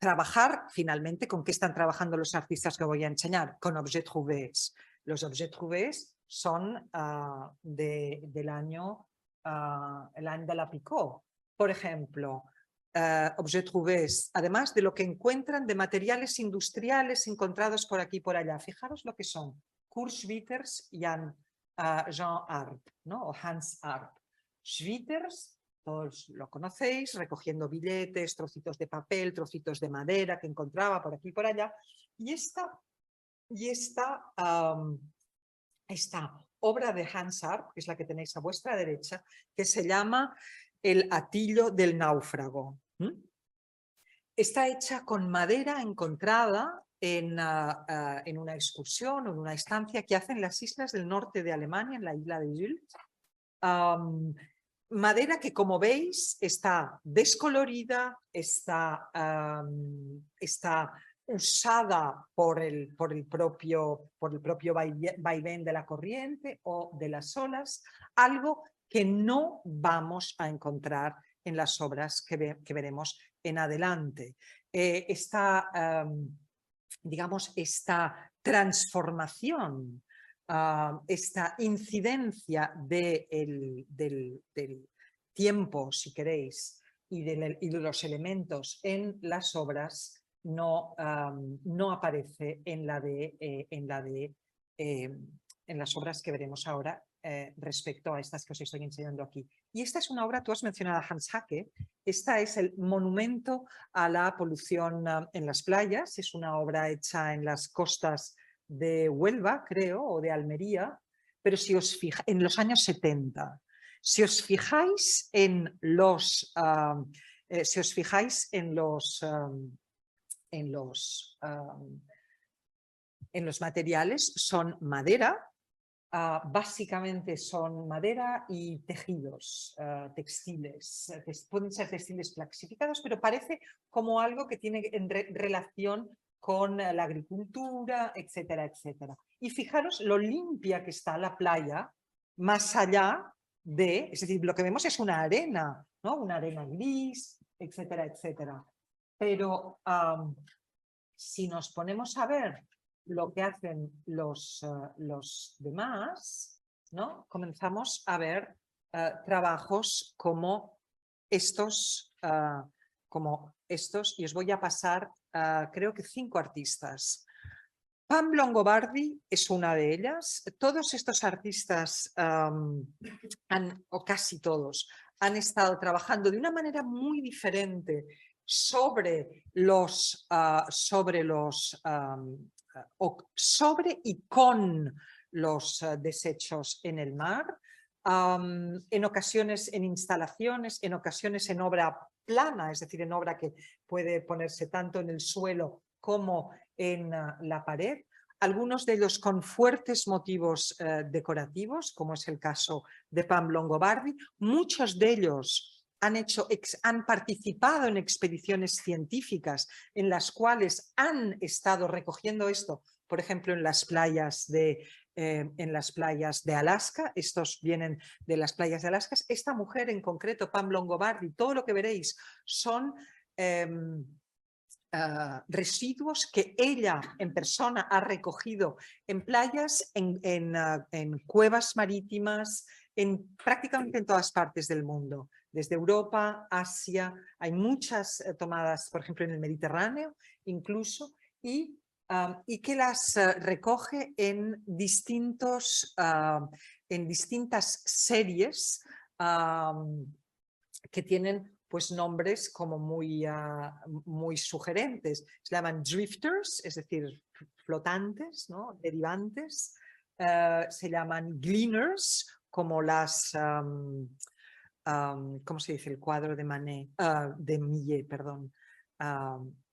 trabajar finalmente con qué están trabajando los artistas que voy a enseñar, con objets trouvés. Los objets trouvés son del año, el año de la Picot. Por ejemplo, objets trouvés, además de lo que encuentran de materiales industriales encontrados por aquí y por allá. Fijaros lo que son Kurt Schwitters y Jean Arp, ¿no? O Hans Arp. Schwitters, todos lo conocéis, recogiendo billetes, trocitos de papel, trocitos de madera que encontraba por aquí y por allá. Y esta obra de Hans Arp, que es la que tenéis a vuestra derecha, que se llama El Atillo del Náufrago. Está hecha con madera encontrada en una excursión o en una estancia que hacen las islas del norte de Alemania, en la isla de Sylt. Madera que, como veis, está descolorida, está usada por el propio vaivén de la corriente o de las olas, algo que no vamos a encontrar en las obras que veremos en adelante. Digamos, esta transformación, esta incidencia del tiempo, si queréis, y de los elementos en las obras no aparece en las obras que veremos ahora respecto a estas que os estoy enseñando aquí. Y esta es una obra, tú has mencionado a Hans Haacke, esta es el monumento a la polución en las playas, es una obra hecha en las costas de Huelva, creo, o de Almería, pero si os fijáis, en los años 70. Si os fijáis en los materiales, son madera, básicamente son madera y tejidos textiles, pueden ser textiles plastificados, pero parece como algo que tiene relación con la agricultura, etcétera, etcétera. Y fijaros lo limpia que está la playa, más allá es decir, lo que vemos es una arena, ¿no? Una arena gris, etcétera, etcétera. Pero si nos ponemos a ver lo que hacen los demás, ¿no? Comenzamos a ver trabajos como estos, y os voy a pasar creo que 5 artistas. Pam Longobardi es una de ellas. Todos estos artistas, o casi todos, han estado trabajando de una manera muy diferente sobre y con los desechos en el mar, en ocasiones en instalaciones, en ocasiones en obra plana, es decir, en obra que puede ponerse tanto en el suelo como en la pared, algunos de ellos con fuertes motivos decorativos, como es el caso de Pam Longobardi. Muchos de ellos han participado en expediciones científicas en las cuales han estado recogiendo esto, por ejemplo, en las playas de Alaska. Estos vienen de las playas de Alaska. Esta mujer en concreto, Pam Longobardi, todo lo que veréis son residuos que ella en persona ha recogido en playas, en cuevas marítimas, prácticamente en todas partes del mundo, desde Europa, Asia. Hay muchas tomadas, por ejemplo, en el Mediterráneo incluso, y que las recoge en distintas series que tienen pues nombres como muy sugerentes. Se llaman drifters, es decir, flotantes, ¿no? Derivantes. Se llaman gleaners, como las... ¿cómo se dice? El cuadro de Manet, de Millet, perdón.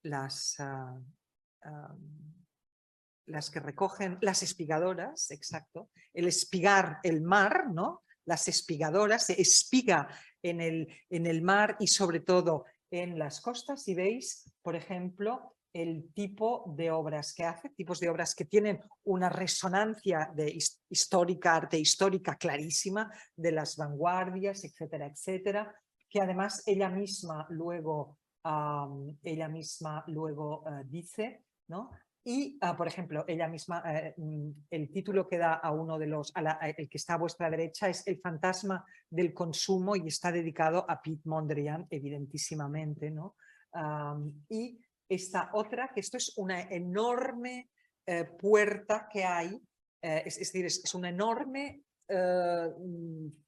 Las que recogen, las espigadoras, exacto. El espigar el mar, ¿no? Las espigadoras, se espiga en el mar y sobre todo en las costas. Y veis, por ejemplo, el tipo de obras que hace, tipos de obras que tienen una resonancia histórica, arte histórica clarísima, de las vanguardias, etcétera, etcétera, que además ella misma luego dice, ¿no? Y, por ejemplo, ella misma, el título que da a uno de los, el que está a vuestra derecha, es El fantasma del consumo y está dedicado a Piet Mondrian, evidentísimamente, ¿no? Y esta otra, que esto es una enorme puerta que hay, es decir, es una enorme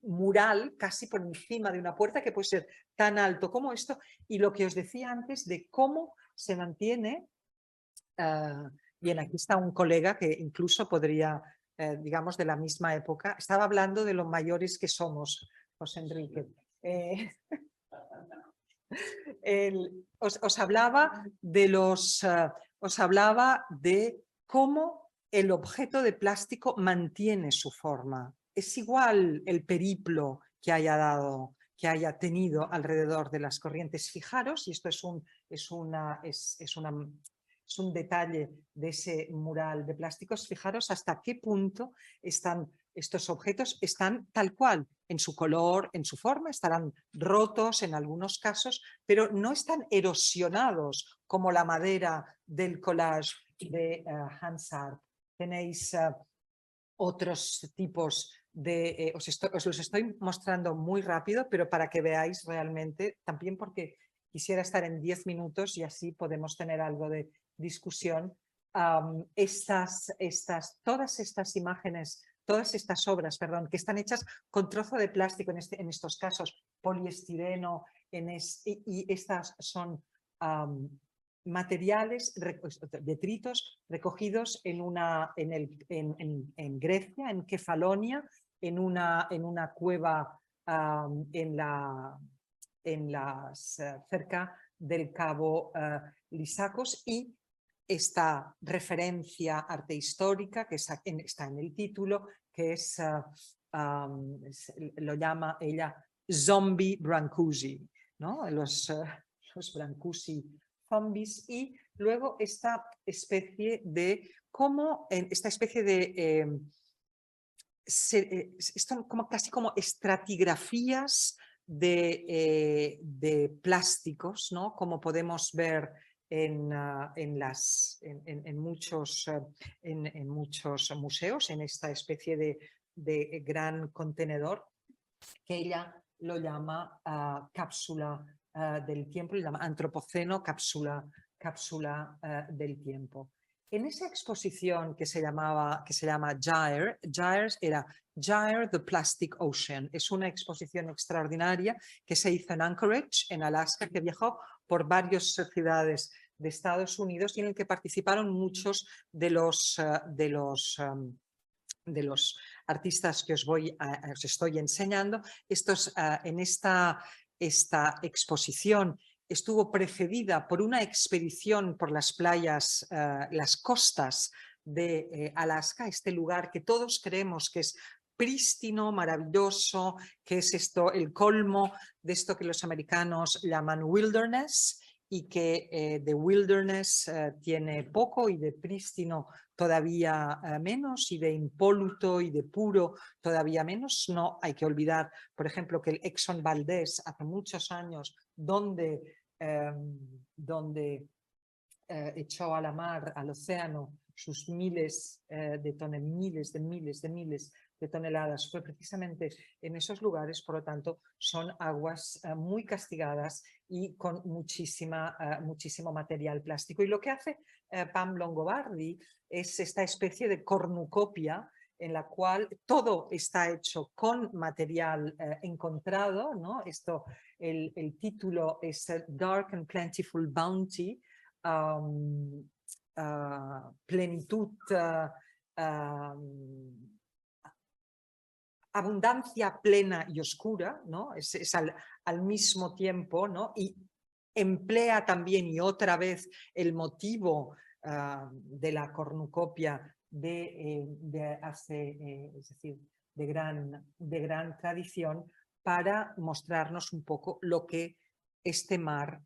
mural casi por encima de una puerta que puede ser tan alto como esto, y lo que os decía antes de cómo se mantiene. Bien, aquí está un colega que incluso podría, digamos, de la misma época. Estaba hablando de lo mayores que somos, José Enrique. Os hablaba de cómo el objeto de plástico mantiene su forma. Es igual el periplo que haya tenido alrededor de las corrientes. Fijaros, y esto es un detalle de ese mural de plásticos, fijaros hasta qué punto estos objetos están tal cual, en su color, en su forma, estarán rotos en algunos casos, pero no están erosionados como la madera del collage de Hansard. Tenéis otros tipos de... os los estoy mostrando muy rápido, pero para que veáis realmente, también porque quisiera estar en 10 minutos y así podemos tener algo de discusión. Todas estas imágenes, todas estas obras, perdón, que están hechas con trozo de plástico, en estos casos poliestireno, y estas son materiales, detritos recogidos en Grecia, en Kefalonia, en una cueva cerca del cabo Lysakos, y esta referencia arte histórica que está en el título, que lo llama ella Zombie Brancusi, ¿no? Los Brancusi zombies, y luego esta especie de casi como estratigrafías de plásticos, ¿no? Como podemos ver en muchos museos, en esta especie de gran contenedor que ella lo llama cápsula del tiempo, lo llama antropoceno, cápsula cápsula del tiempo. En esa exposición que se llama Gyre, era Gyre the Plastic Ocean. Es una exposición extraordinaria que se hizo en Anchorage, en Alaska, que viajó por varias ciudades de Estados Unidos y en el que participaron muchos de los artistas que os estoy enseñando. En esta exposición estuvo precedida por una expedición por las playas, las costas de Alaska, este lugar que todos creemos que es prístino, maravilloso, que es el colmo de esto que los americanos llaman wilderness, y que de wilderness tiene poco y de prístino todavía menos, y de impoluto y de puro todavía menos. No hay que olvidar, por ejemplo, que el Exxon Valdez hace muchos años, donde echó a la mar, al océano, sus miles de toneladas, fue precisamente en esos lugares. Por lo tanto, son aguas muy castigadas y con muchísimo material plástico. Y lo que hace Pam Longobardi es esta especie de cornucopia en la cual todo está hecho con material encontrado, ¿no? El título es Dark and Plentiful Bounty, plenitud, abundancia plena y oscura, ¿no? Es al mismo tiempo, ¿no? Y emplea también y otra vez el motivo de la cornucopia es decir, de gran tradición, para mostrarnos un poco lo que este mar,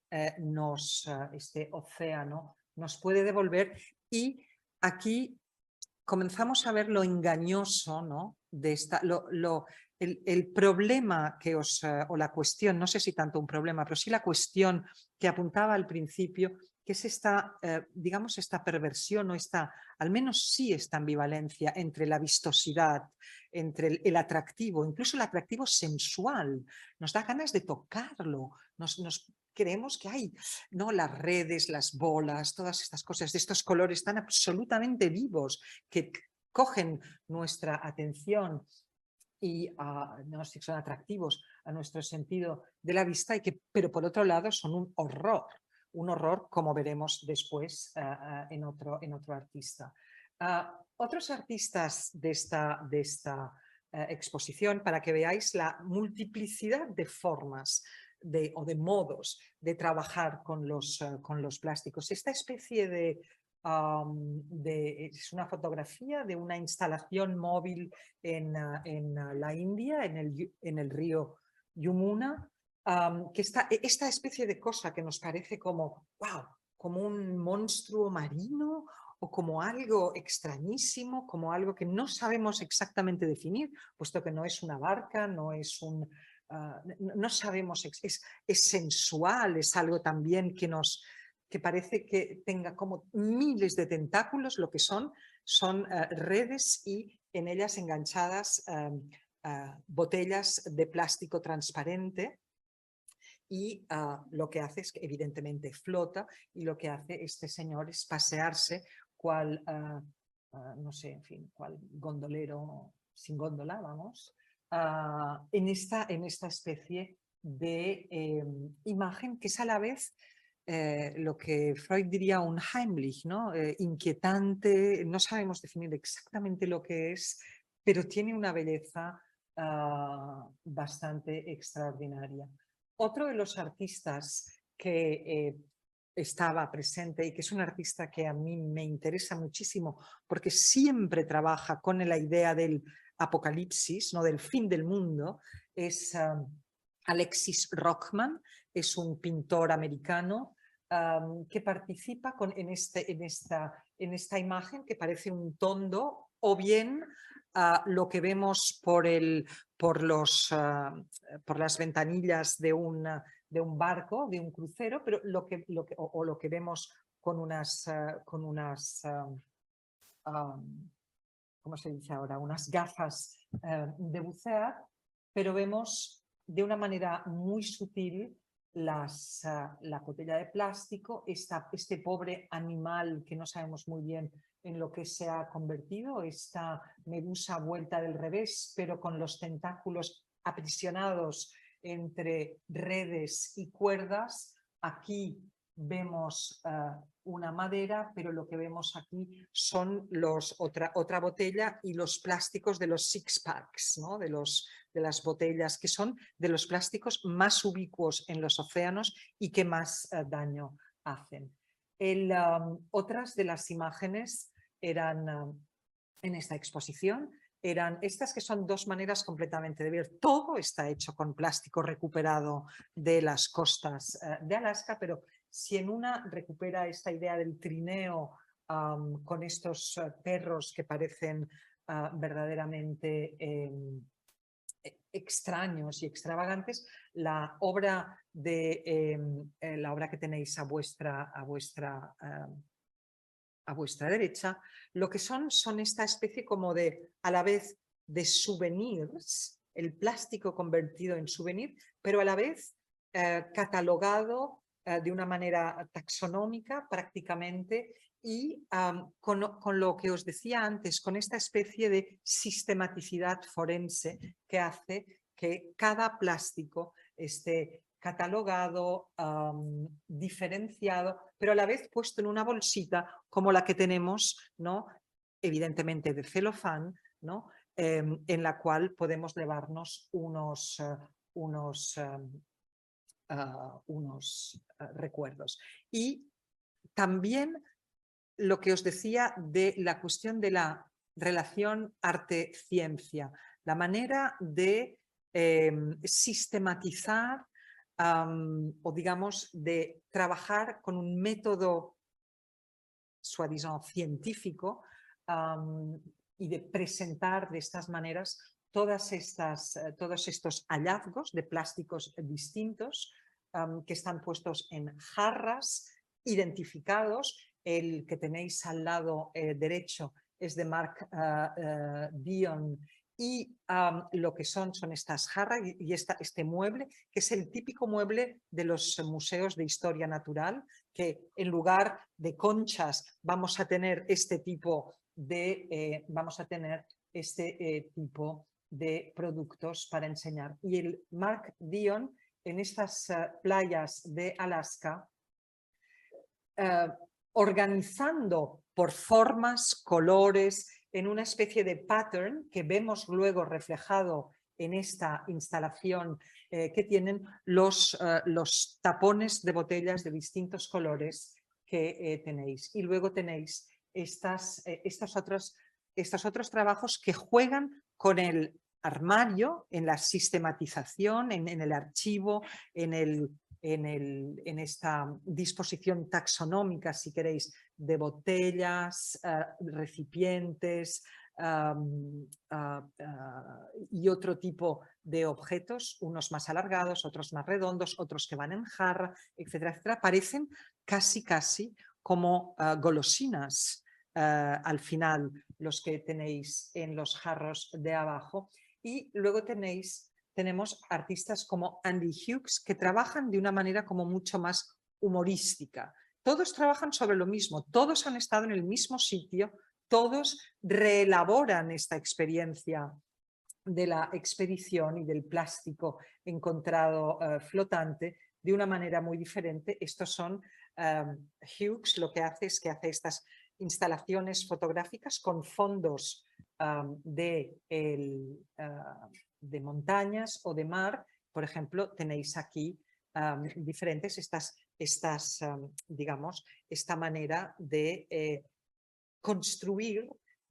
este océano nos puede devolver. Y aquí comenzamos a ver lo engañoso, ¿no? De el problema que o la cuestión, no sé si tanto un problema, pero sí la cuestión que apuntaba al principio, que es digamos, esta perversión, o al menos sí esta ambivalencia entre la vistosidad, entre el atractivo, incluso el atractivo sensual. Nos da ganas de tocarlo, creemos que hay, ¿no? Las redes, las bolas, todas estas cosas de estos colores tan absolutamente vivos que cogen nuestra atención y no sé si son atractivos a nuestro sentido de la vista, pero por otro lado son un horror, como veremos después en otro artista. Otros artistas de esta exposición, para que veáis la multiplicidad de formas o de modos de trabajar con los plásticos. Esta especie es una fotografía de una instalación móvil en la India, en el río Yamuna, que esta especie de cosa que nos parece como, wow, como un monstruo marino o como algo extrañísimo, como algo que no sabemos exactamente definir, puesto que no es una barca, no es no sabemos, es sensual, es algo también que parece que tenga como miles de tentáculos. Lo que son redes y en ellas enganchadas botellas de plástico transparente, y lo que hace es que evidentemente flota, y lo que hace este señor es pasearse cual, no sé, en fin, cual gondolero sin góndola, vamos, en esta especie de imagen que es a la vez lo que Freud diría un Heimlich, ¿no? Inquietante, no sabemos definir exactamente lo que es, pero tiene una belleza bastante extraordinaria. Otro de los artistas que estaba presente, y que es un artista que a mí me interesa muchísimo porque siempre trabaja con la idea del apocalipsis, ¿no? Del fin del mundo, es Alexis Rockman. Es un pintor americano que participa en esta imagen que parece un tondo, o bien lo que vemos por las ventanillas de un barco, de un crucero, pero lo que vemos con unas ¿cómo se dice ahora? Unas gafas de bucear, pero vemos de una manera muy sutil la botella de plástico, este pobre animal que no sabemos muy bien en lo que se ha convertido, esta medusa vuelta del revés, pero con los tentáculos aprisionados entre redes y cuerdas. Aquí vemos una madera, pero lo que vemos aquí son otra botella y los plásticos de los six packs, ¿no? de las botellas, que son de los plásticos más ubicuos en los océanos y que más daño hacen. Otras de las imágenes eran en esta exposición, eran estas que son dos maneras completamente de ver. Todo está hecho con plástico recuperado de las costas de Alaska, pero si en una recupera esta idea del trineo con estos perros que parecen verdaderamente extraños y extravagantes, la obra que tenéis a vuestra derecha, lo que son esta especie como de, a la vez, de souvenirs, el plástico convertido en souvenir, pero a la vez catalogado de una manera taxonómica prácticamente y con lo que os decía antes, con esta especie de sistematicidad forense que hace que cada plástico esté catalogado, diferenciado, pero a la vez puesto en una bolsita como la que tenemos, ¿no? Evidentemente de celofán, ¿no? En la cual podemos llevarnos unos recuerdos. Y también lo que os decía de la cuestión de la relación arte-ciencia, la manera de sistematizar o digamos de trabajar con un método soi-disant científico y de presentar de estas maneras todos estos hallazgos de plásticos distintos que están puestos en jarras, identificados. El que tenéis al lado derecho es de Mark Dion y lo que son estas jarras y este mueble, que es el típico mueble de los museos de historia natural, que en lugar de conchas vamos a tener este tipo de, productos para enseñar. Y el Mark Dion en estas playas de Alaska, organizando por formas, colores, en una especie de pattern que vemos luego reflejado en esta instalación que tienen los tapones de botellas de distintos colores que tenéis. Y luego tenéis estos otros trabajos que juegan con el armario, en la sistematización, en el archivo, en esta disposición taxonómica, si queréis, de botellas, recipientes y otro tipo de objetos, unos más alargados, otros más redondos, otros que van en jarra, etcétera, etcétera. Parecen casi como golosinas al final, los que tenéis en los jarros de abajo. Y luego tenemos artistas como Andy Hughes que trabajan de una manera como mucho más humorística. Todos trabajan sobre lo mismo, todos han estado en el mismo sitio, todos reelaboran esta experiencia de la expedición y del plástico encontrado flotante de una manera muy diferente. Estos son Hughes, lo que hace es que hace estas instalaciones fotográficas con fondos de montañas o de mar. Por ejemplo, tenéis aquí diferentes digamos, esta manera de construir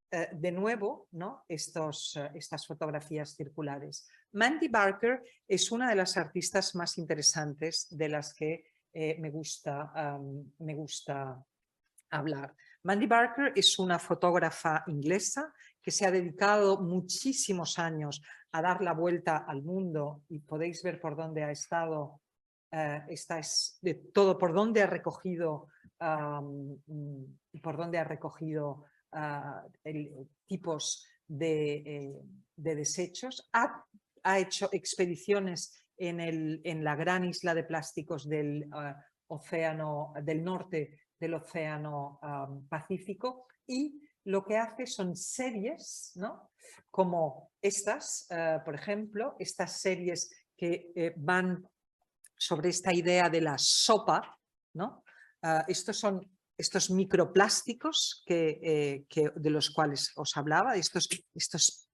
de nuevo, ¿no? Estas fotografías circulares. Mandy Barker es una de las artistas más interesantes de las que me gusta hablar. Mandy Barker es una fotógrafa inglesa que se ha dedicado muchísimos años a dar la vuelta al mundo y podéis ver por dónde ha estado, de todo, por dónde ha recogido tipos de desechos. Ha hecho expediciones en la gran isla de plásticos del océano del norte del océano Pacífico, y lo que hace son series, ¿no? Como estas, por ejemplo, estas series que van sobre esta idea de la sopa, ¿no? Estos son estos microplásticos de los cuales os hablaba, estos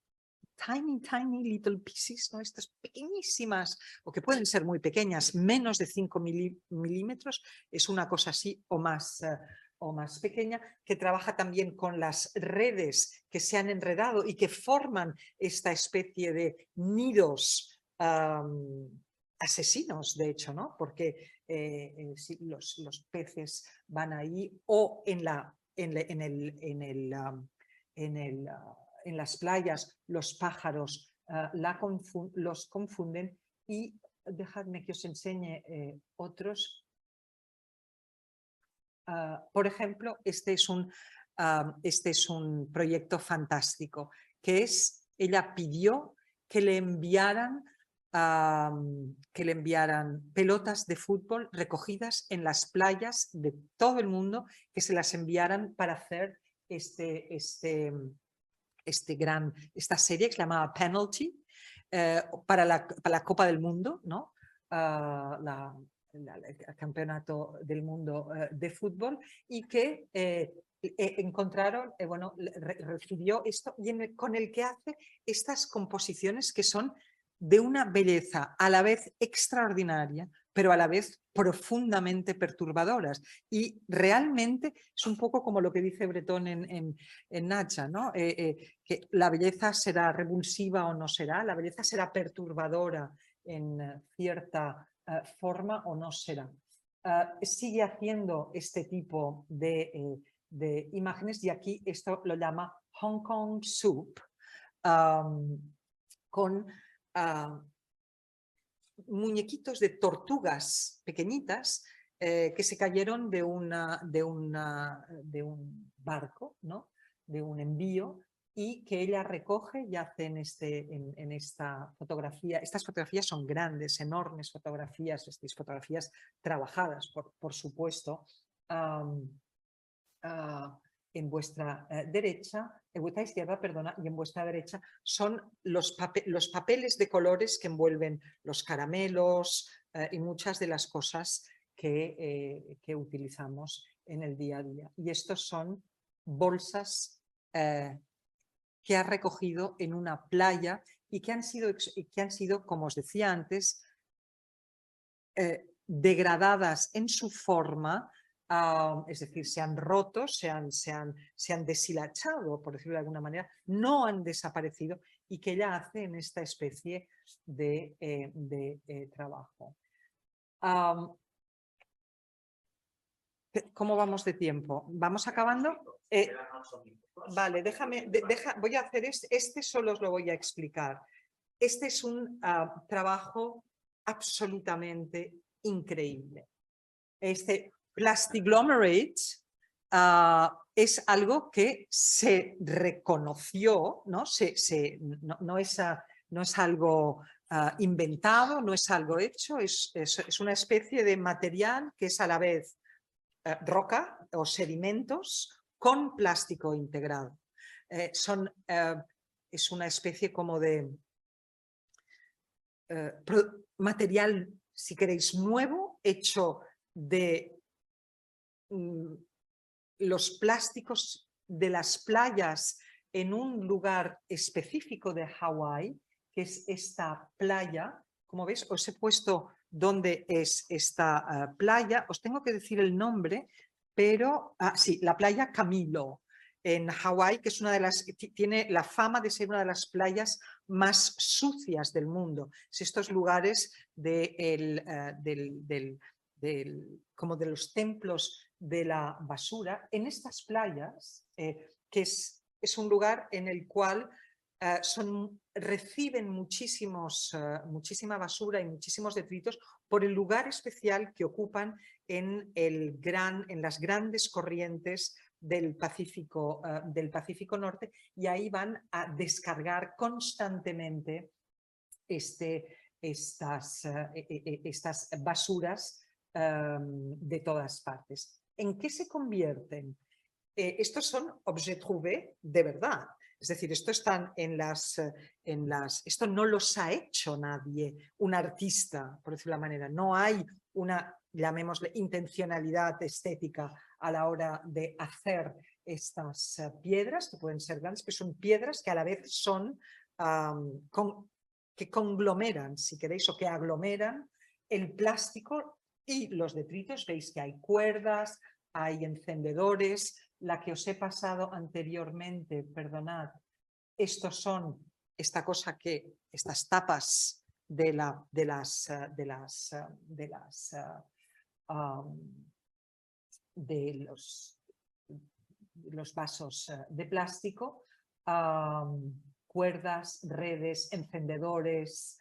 tiny little pieces, ¿no? Estas pequeñísimas, o que pueden ser muy pequeñas, menos de 5 milímetros, es una cosa así o más pequeña, que trabaja también con las redes que se han enredado y que forman esta especie de nidos asesinos, de hecho, ¿no? Porque si los peces van ahí, o en las playas los pájaros los confunden, y dejadme que os enseñe otros. Por ejemplo, este es un proyecto fantástico, que es, ella pidió que le enviaran pelotas de fútbol recogidas en las playas de todo el mundo, que se las enviaran para hacer esta serie que se llamaba Penalty, para la Copa del Mundo, ¿no? El campeonato del mundo de fútbol, y que encontraron, bueno, recibió esto, y con el que hace estas composiciones que son de una belleza a la vez extraordinaria, pero a la vez profundamente perturbadoras. Y realmente es un poco como lo que dice Breton en Nacha, ¿no? Que la belleza será revulsiva o no será, la belleza será perturbadora en cierta forma o no será. Sigue haciendo este tipo de imágenes, y aquí esto lo llama Hong Kong Soup, con muñequitos de tortugas pequeñitas que se cayeron de un barco, ¿no? De un envío, y que ella recoge y hace en esta fotografía. Estas fotografías son grandes, enormes fotografías, estas fotografías trabajadas, por supuesto, en vuestra derecha, en vuestra izquierda, perdona, y en vuestra derecha son los papeles de colores que envuelven los caramelos y muchas de las cosas que utilizamos en el día a día. Y estos son bolsas que ha recogido en una playa y que han sido, como os decía antes, degradadas en su forma. Es decir, se han roto, se han deshilachado, por decirlo de alguna manera, no han desaparecido, y que ella hace en esta especie de trabajo. ¿Cómo vamos de tiempo? ¿Vamos acabando? Vale, voy a hacer este solo os lo voy a explicar. Este es un trabajo absolutamente increíble. Este Plastiglomerate es algo que se reconoció, ¿no? No es algo inventado, no es algo hecho, es una especie de material que es a la vez roca o sedimentos con plástico integrado. Es una especie como de material, si queréis, nuevo, hecho de los plásticos de las playas en un lugar específico de Hawái, que es esta playa. Como veis, os he puesto dónde es esta playa. Os tengo que decir el nombre, pero sí, la playa Camilo en Hawái, que es tiene la fama de ser una de las playas más sucias del mundo. Es estos lugares como de los templos de la basura. En estas playas, que es un lugar en el cual reciben muchísima basura y muchísimos detritos por el lugar especial que ocupan en las grandes corrientes del Pacífico Norte, y ahí van a descargar constantemente este estas basuras de todas partes. ¿En qué se convierten? Estos son objets trouvés de verdad. Es decir, esto están esto no los ha hecho nadie, un artista, por decirlo de la manera. No hay una, llamémosle, intencionalidad estética a la hora de hacer estas piedras, que pueden ser grandes, pero son piedras que a la vez son, que conglomeran, si queréis, o que aglomeran el plástico y los detritos. Veis que hay cuerdas, hay encendedores. La que os he pasado anteriormente, perdonad, estas tapas de los vasos de plástico, cuerdas, redes, encendedores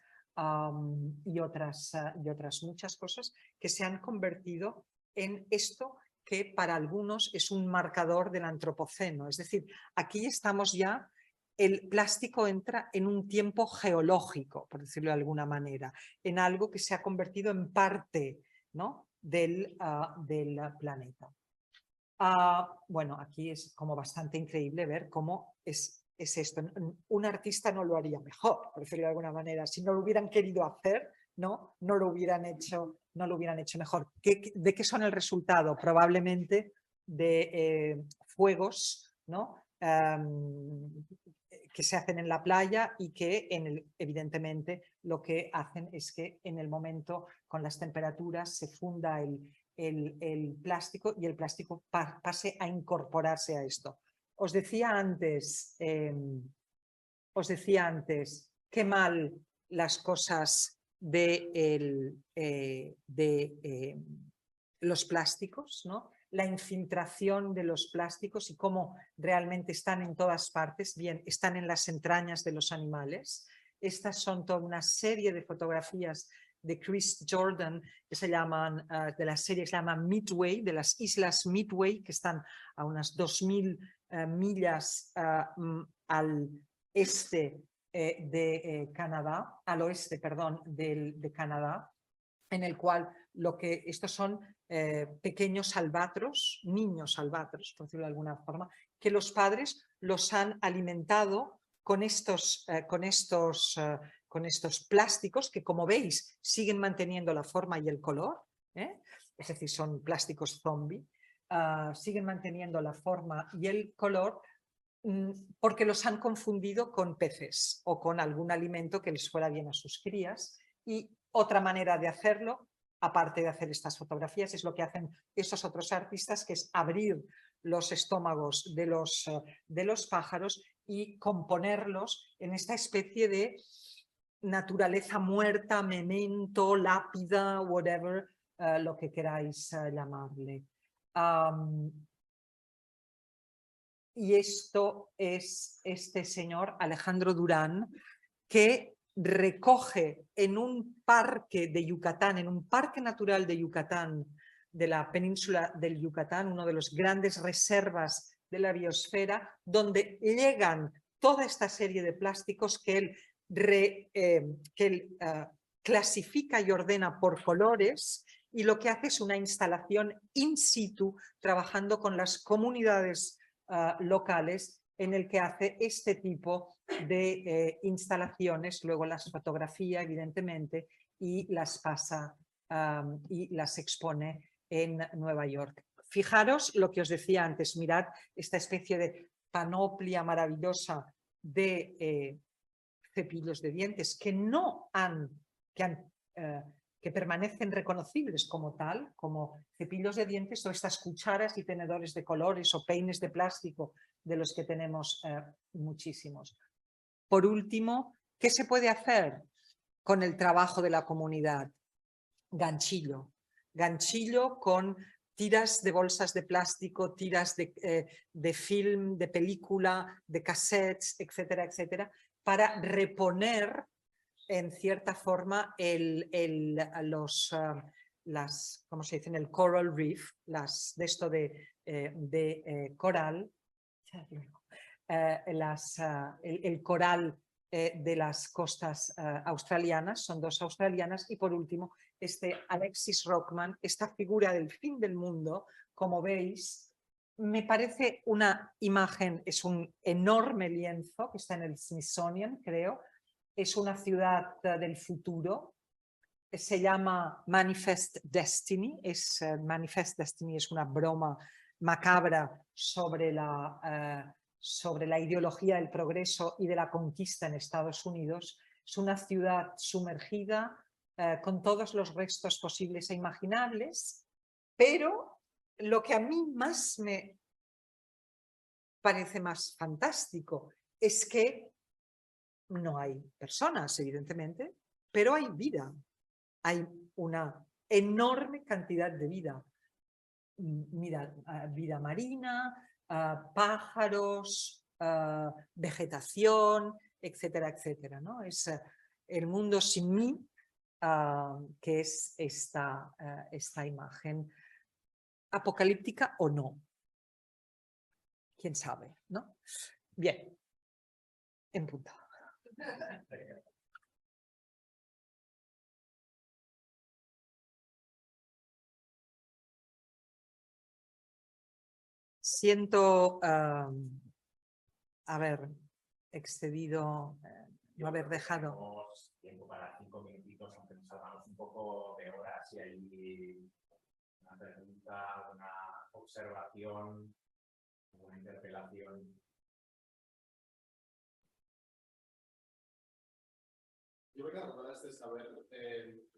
y otras muchas cosas que se han convertido en esto que para algunos es un marcador del antropoceno. Es decir, aquí estamos ya, el plástico entra en un tiempo geológico, por decirlo de alguna manera, en algo que se ha convertido en parte, ¿no?, del planeta. Bueno, aquí es como bastante increíble ver cómo es esto. Un artista no lo haría mejor, por decirlo de alguna manera. Si no lo hubieran querido hacer, no lo hubieran hecho mejor. ¿De qué son el resultado? Probablemente de fuegos, ¿no?, que se hacen en la playa y que evidentemente lo que hacen es que en el momento con las temperaturas se funda el plástico y el plástico pase a incorporarse a esto. Os decía antes qué mal las cosas de los plásticos, ¿no? La infiltración de los plásticos y cómo realmente están en todas partes. Bien, están en las entrañas de los animales. Estas son toda una serie de fotografías de Chris Jordan, que se llaman, de la serie que se llama Midway, de las islas Midway, que están a unas 2000 millas al este de Canadá, al oeste, perdón, de Canadá, en el cual estos son pequeños albatros, niños albatros, por decirlo de alguna forma, que los padres los han alimentado con estos plásticos que, como veis, siguen manteniendo la forma y el color, es decir, son plásticos zombie, siguen manteniendo la forma y el color porque los han confundido con peces o con algún alimento que les fuera bien a sus crías. Y otra manera de hacerlo, aparte de hacer estas fotografías, es lo que hacen esos otros artistas, que es abrir los estómagos de los pájaros y componerlos en esta especie de naturaleza muerta, memento, lápida, whatever, lo que queráis llamarle. Y esto es este señor Alejandro Durán, que recoge en un parque de Yucatán, en un parque natural de Yucatán, de la península del Yucatán, uno de los grandes reservas de la biosfera, donde llegan toda esta serie de plásticos que él clasifica y ordena por colores, y lo que hace es una instalación in situ, trabajando con las comunidades locales, en el que hace este tipo de instalaciones, luego las fotografía evidentemente y las pasa y las expone en Nueva York. Fijaros lo que os decía antes, mirad esta especie de panoplia maravillosa de cepillos de dientes que permanecen reconocibles como tal, como cepillos de dientes, o estas cucharas y tenedores de colores o peines de plástico, de los que tenemos muchísimos. Por último, ¿qué se puede hacer con el trabajo de la comunidad? Ganchillo. Ganchillo con tiras de bolsas de plástico, tiras de film, de película, de cassettes, etcétera, etcétera, para reponer en cierta forma ¿cómo se dice? El coral reef, de esto de coral, el coral de las costas australianas, son 2 australianas, y por último Alexis Rockman, esta figura del fin del mundo, como veis, me parece una imagen, es un enorme lienzo que está en el Smithsonian, creo, es una ciudad del futuro, se llama Manifest Destiny, Manifest Destiny es una broma macabra sobre la ideología del progreso y de la conquista en Estados Unidos. Es una ciudad sumergida con todos los restos posibles e imaginables, pero lo que a mí más me parece más fantástico es que no hay personas, evidentemente, pero hay vida. Hay una enorme cantidad de vida. Mira, vida marina, pájaros, vegetación, etcétera, etcétera, ¿no? Es el mundo sin mí, que es esta imagen apocalíptica o no. ¿Quién sabe, no? Bien, en punto. Siento haber excedido, no haber dejado. Tenemos tiempo para 5 minutitos, aunque nos salgamos un poco de horas, si hay una pregunta, una observación, una interpelación. Yo me quedo con ganas de saber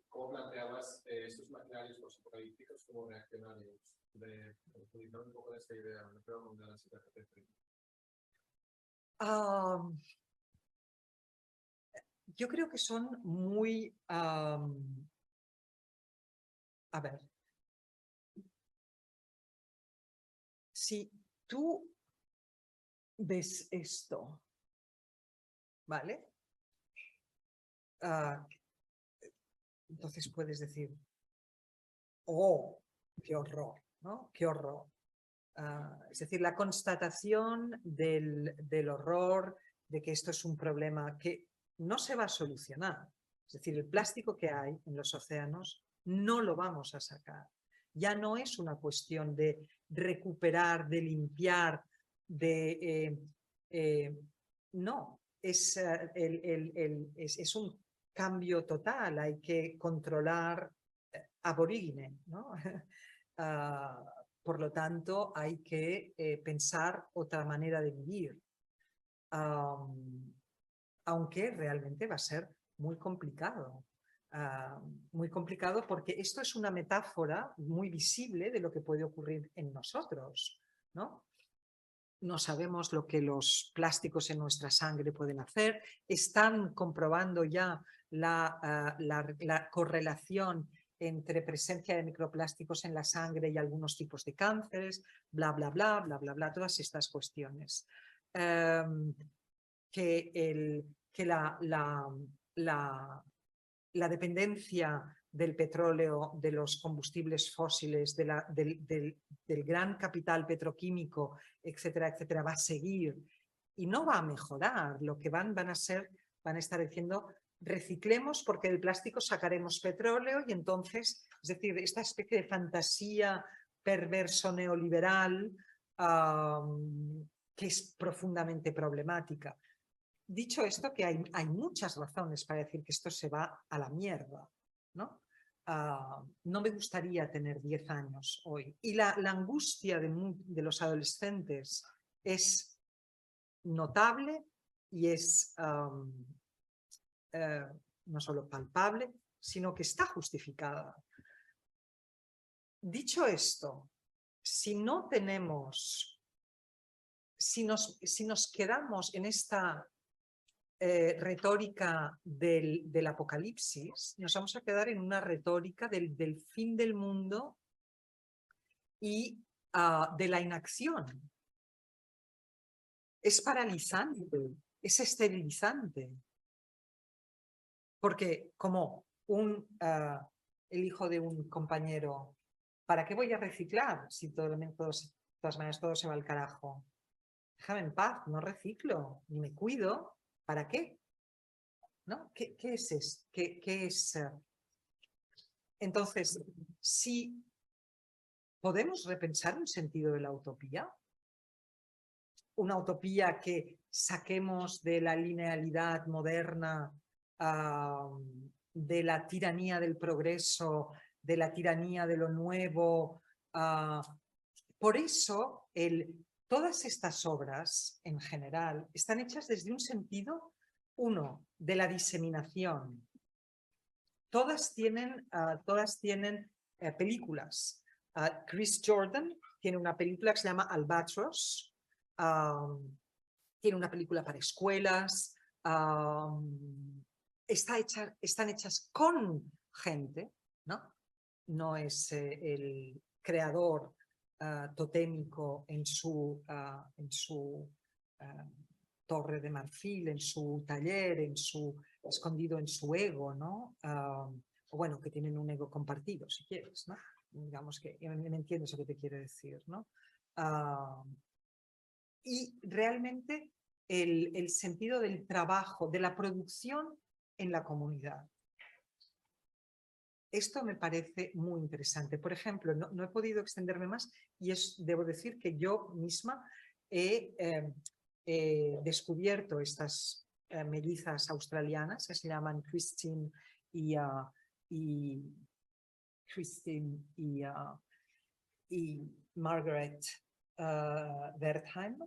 cómo planteabas estos maquinarios posapocalípticos, cómo reaccionarios, de utilizar un poco de esta idea, me quedo con ganas de repetir. Yo creo que son muy... a ver, si tú ves esto, ¿vale? Entonces puedes decir, oh, qué horror, ¿no? Qué horror. Es decir, la constatación del horror, de que esto es un problema que no se va a solucionar. Es decir, el plástico que hay en los océanos no lo vamos a sacar. Ya no es una cuestión de recuperar, de limpiar, no, es un cambio total. Hay que controlar aborígenes, ¿no? Por lo tanto, hay que pensar otra manera de vivir, aunque realmente va a ser muy complicado. Muy complicado porque esto es una metáfora muy visible de lo que puede ocurrir en nosotros, ¿no? No sabemos lo que los plásticos en nuestra sangre pueden hacer. Están comprobando ya la correlación entre presencia de microplásticos en la sangre y algunos tipos de cánceres, bla, bla, bla, bla, bla, bla, todas estas cuestiones. Que la dependencia del petróleo, de los combustibles fósiles, del gran capital petroquímico, etcétera, etcétera, va a seguir y no va a mejorar. Lo que van a estar diciendo, reciclemos porque del plástico sacaremos petróleo y entonces, es decir, esta especie de fantasía perverso neoliberal que es profundamente problemática. Dicho esto, que hay muchas razones para decir que esto se va a la mierda, ¿no? No me gustaría tener 10 años hoy. Y la angustia de los adolescentes es notable y es no solo palpable, sino que está justificada. Dicho esto, si no tenemos, si nos quedamos en esta retórica del apocalipsis, nos vamos a quedar en una retórica del fin del mundo y de la inacción. Es paralizante, es esterilizante. Porque como el hijo de un compañero, ¿para qué voy a reciclar si de todas maneras todo se va al carajo? Déjame en paz, no reciclo, ni me cuido. ¿Para qué? ¿no? ¿Qué es eso? ¿Qué es? Entonces, si podemos repensar un sentido de la utopía, una utopía que saquemos de la linealidad moderna, de la tiranía del progreso, de la tiranía de lo nuevo. Por eso, todas estas obras, en general, están hechas desde un sentido, uno, de la diseminación. Todas tienen películas. Chris Jordan tiene una película que se llama Albatros. Tiene una película para escuelas. Están hechas con gente, ¿no? No es el creador totémico en su torre de marfil, en su taller, escondido en su ego, ¿no? O bueno, que tienen un ego compartido, si quieres, ¿no? Digamos que me entiendes lo que te quiero decir, ¿no? Y realmente el sentido del trabajo, de la producción en la comunidad. Esto me parece muy interesante. Por ejemplo, no he podido extenderme más y debo decir que yo misma he descubierto estas mellizas australianas que se llaman Christine y Margaret Wertheim.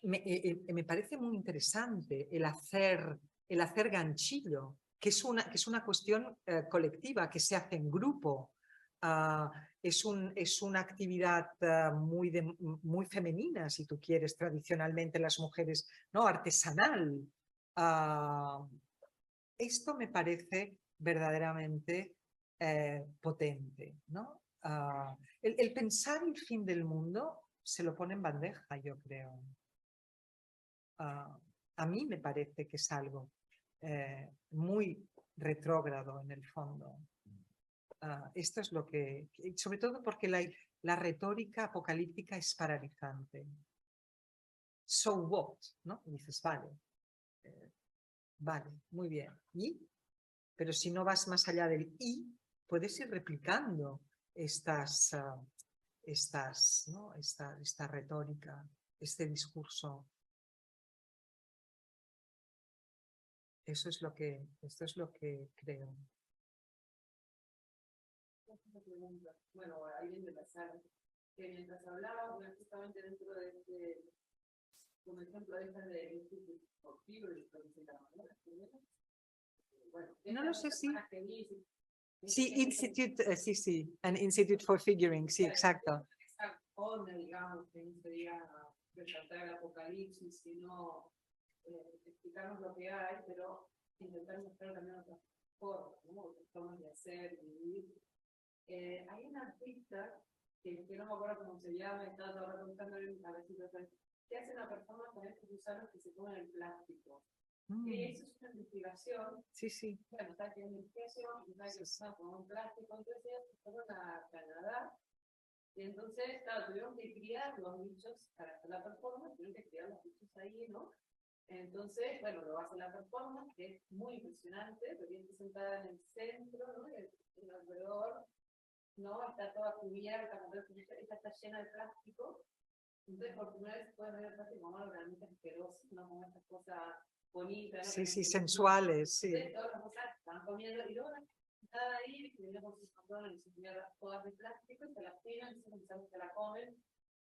Me parece muy interesante el hacer ganchillo, que es una cuestión colectiva, que se hace en grupo. Es una actividad muy femenina, si tú quieres, tradicionalmente las mujeres, ¿no? Artesanal. Esto me parece verdaderamente potente, ¿no? El pensar el fin del mundo se lo pone en bandeja, yo creo. A mí me parece que es algo muy retrógrado en el fondo. Esto es lo que... Sobre todo porque la retórica apocalíptica es paralizante. So what, ¿no? Y dices, vale, vale, muy bien. ¿Y? Pero si no vas más allá del y, puedes ir replicando esta retórica, este discurso. Esto es lo que creo. Bueno, ahí me pasaron que mientras hablaba, justamente dentro de este, como ejemplo de esta de Institute for Figures, bueno, no lo sé si... Sí, Institute, sí, an Institute for Figuring, sí, exacto. Digamos, que no sería resaltar el apocalipsis, sino explicarnos lo que hay, pero intentar mostrar también otras formas, ¿no? Otras formas de hacer, de vivir. Hay una artista que no me acuerdo cómo se llama, estaba ahora contando a ver si lo sé, que hace una persona con estos gusanos que se ponen el plástico. Y eso es una investigación. Sí, sí. Bueno, está haciendo investigación, y está que está con un plástico, entonces ellos fueron a Canadá. Y entonces, claro, tuvieron que criar los bichos para hacer la performance, tuvieron que criar los bichos ahí, ¿no? Entonces, bueno, lo hace la performance, que es muy impresionante, porque está sentada en el centro, ¿no? En alrededor, ¿no? Está toda cubierta, esta está llena de plástico. Entonces, por primera vez pueden ver el plástico como algo realmente asqueroso, ¿no? Como estas cosas bonitas, ¿no? Sí, sí, sensuales, sí. Entonces, todas las cosas están comiendo, y luego está ahí, que viene con sus condones y sus mierdas todas de plástico, y se las tiran, y se la comen.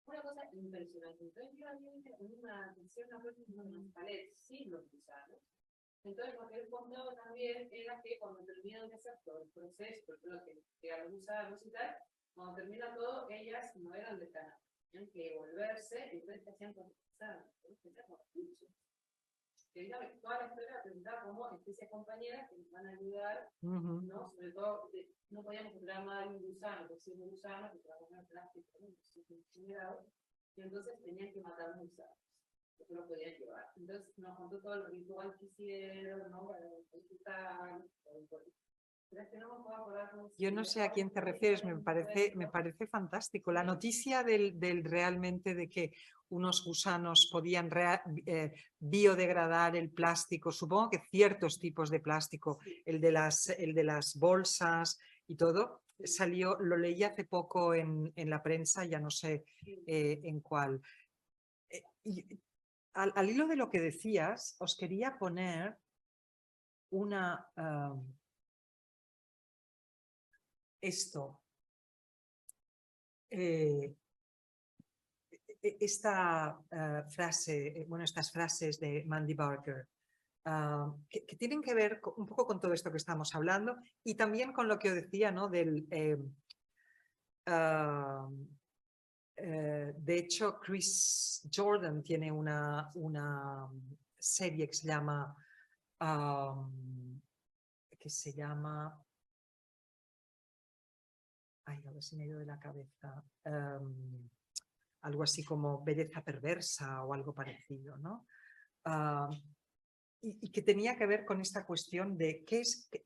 Una cosa impresionante. Entonces, yo había una atención a ver unas paletas, siglos gusanos. Entonces, lo que él contaba también era que cuando terminan de hacer todo el proceso, por ejemplo, que a los gusanos y tal, cuando termina todo, ellas no eran de Canadá, tenían que volverse, y entonces te hacían con los gusanos, que toda la historia la presentaba como especies compañeras que nos van a ayudar, ¿no? Sobre todo, no podíamos encontrar más de un gusano, porque si un gusano que trabaja en plástico, ¿no? Y entonces tenían que matar un gusano. Eso lo podían llevar. Entonces nos contó todo el ritual que hicieron, ¿no? Para identificar, Yo no sé a quién te refieres, me parece fantástico. La noticia del realmente de que unos gusanos podían biodegradar el plástico, supongo que ciertos tipos de plástico, el de las bolsas y todo, salió, lo leí hace poco en la prensa, ya no sé en cuál. Y al hilo de lo que decías, os quería poner esto. Esta frase, bueno, estas frases de Mandy Barker, que tienen que ver un poco con todo esto que estamos hablando y también con lo que os decía, ¿no? De hecho, Chris Jordan tiene una serie que se llama ay, a ver si me ha ido de la cabeza, algo así como Belleza Perversa o algo parecido, ¿no? Y que tenía que ver con esta cuestión de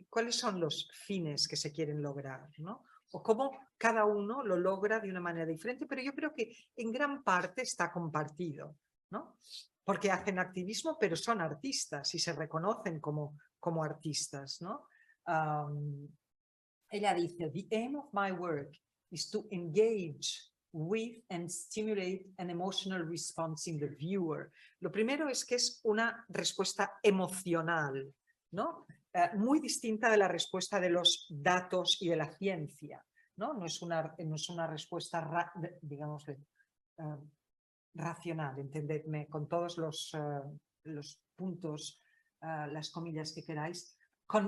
cuáles son los fines que se quieren lograr, ¿no? O cómo cada uno lo logra de una manera diferente, pero yo creo que en gran parte está compartido, ¿no? Porque hacen activismo, pero son artistas y se reconocen como artistas, ¿no? Ella dice, "The aim of my work is to engage with and stimulate an emotional response in the viewer." Lo primero es que es una respuesta emocional, ¿no? Muy distinta de la respuesta de los datos y de la ciencia, ¿no? No es una respuesta, digamos, racional, entendedme, con todos los puntos, las comillas que queráis.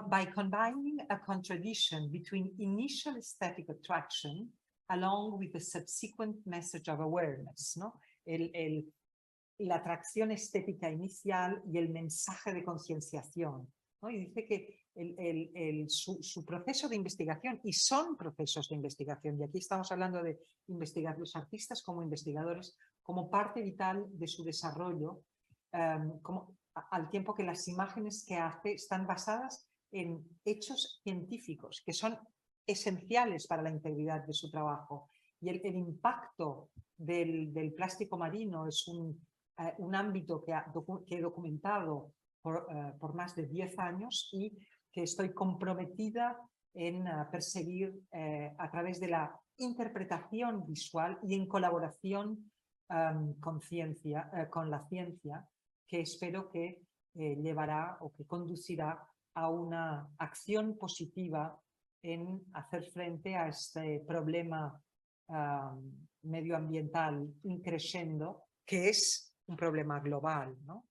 By combining a contradiction between initial aesthetic attraction along with the subsequent message of awareness, ¿no? La atracción estética inicial y el mensaje de concienciación, ¿no? Y dice que su proceso de investigación, y son procesos de investigación, y aquí estamos hablando de investigar los artistas como investigadores, como parte vital de su desarrollo, al tiempo que las imágenes que hace están basadas en hechos científicos que son esenciales para la integridad de su trabajo. Y el impacto del plástico marino es un ámbito que he documentado por más de 10 años y que estoy comprometida en perseguir a través de la interpretación visual y en colaboración con la ciencia, que espero que llevará o que conducirá a una acción positiva en hacer frente a este problema medioambiental increciendo, que es un problema global, ¿no?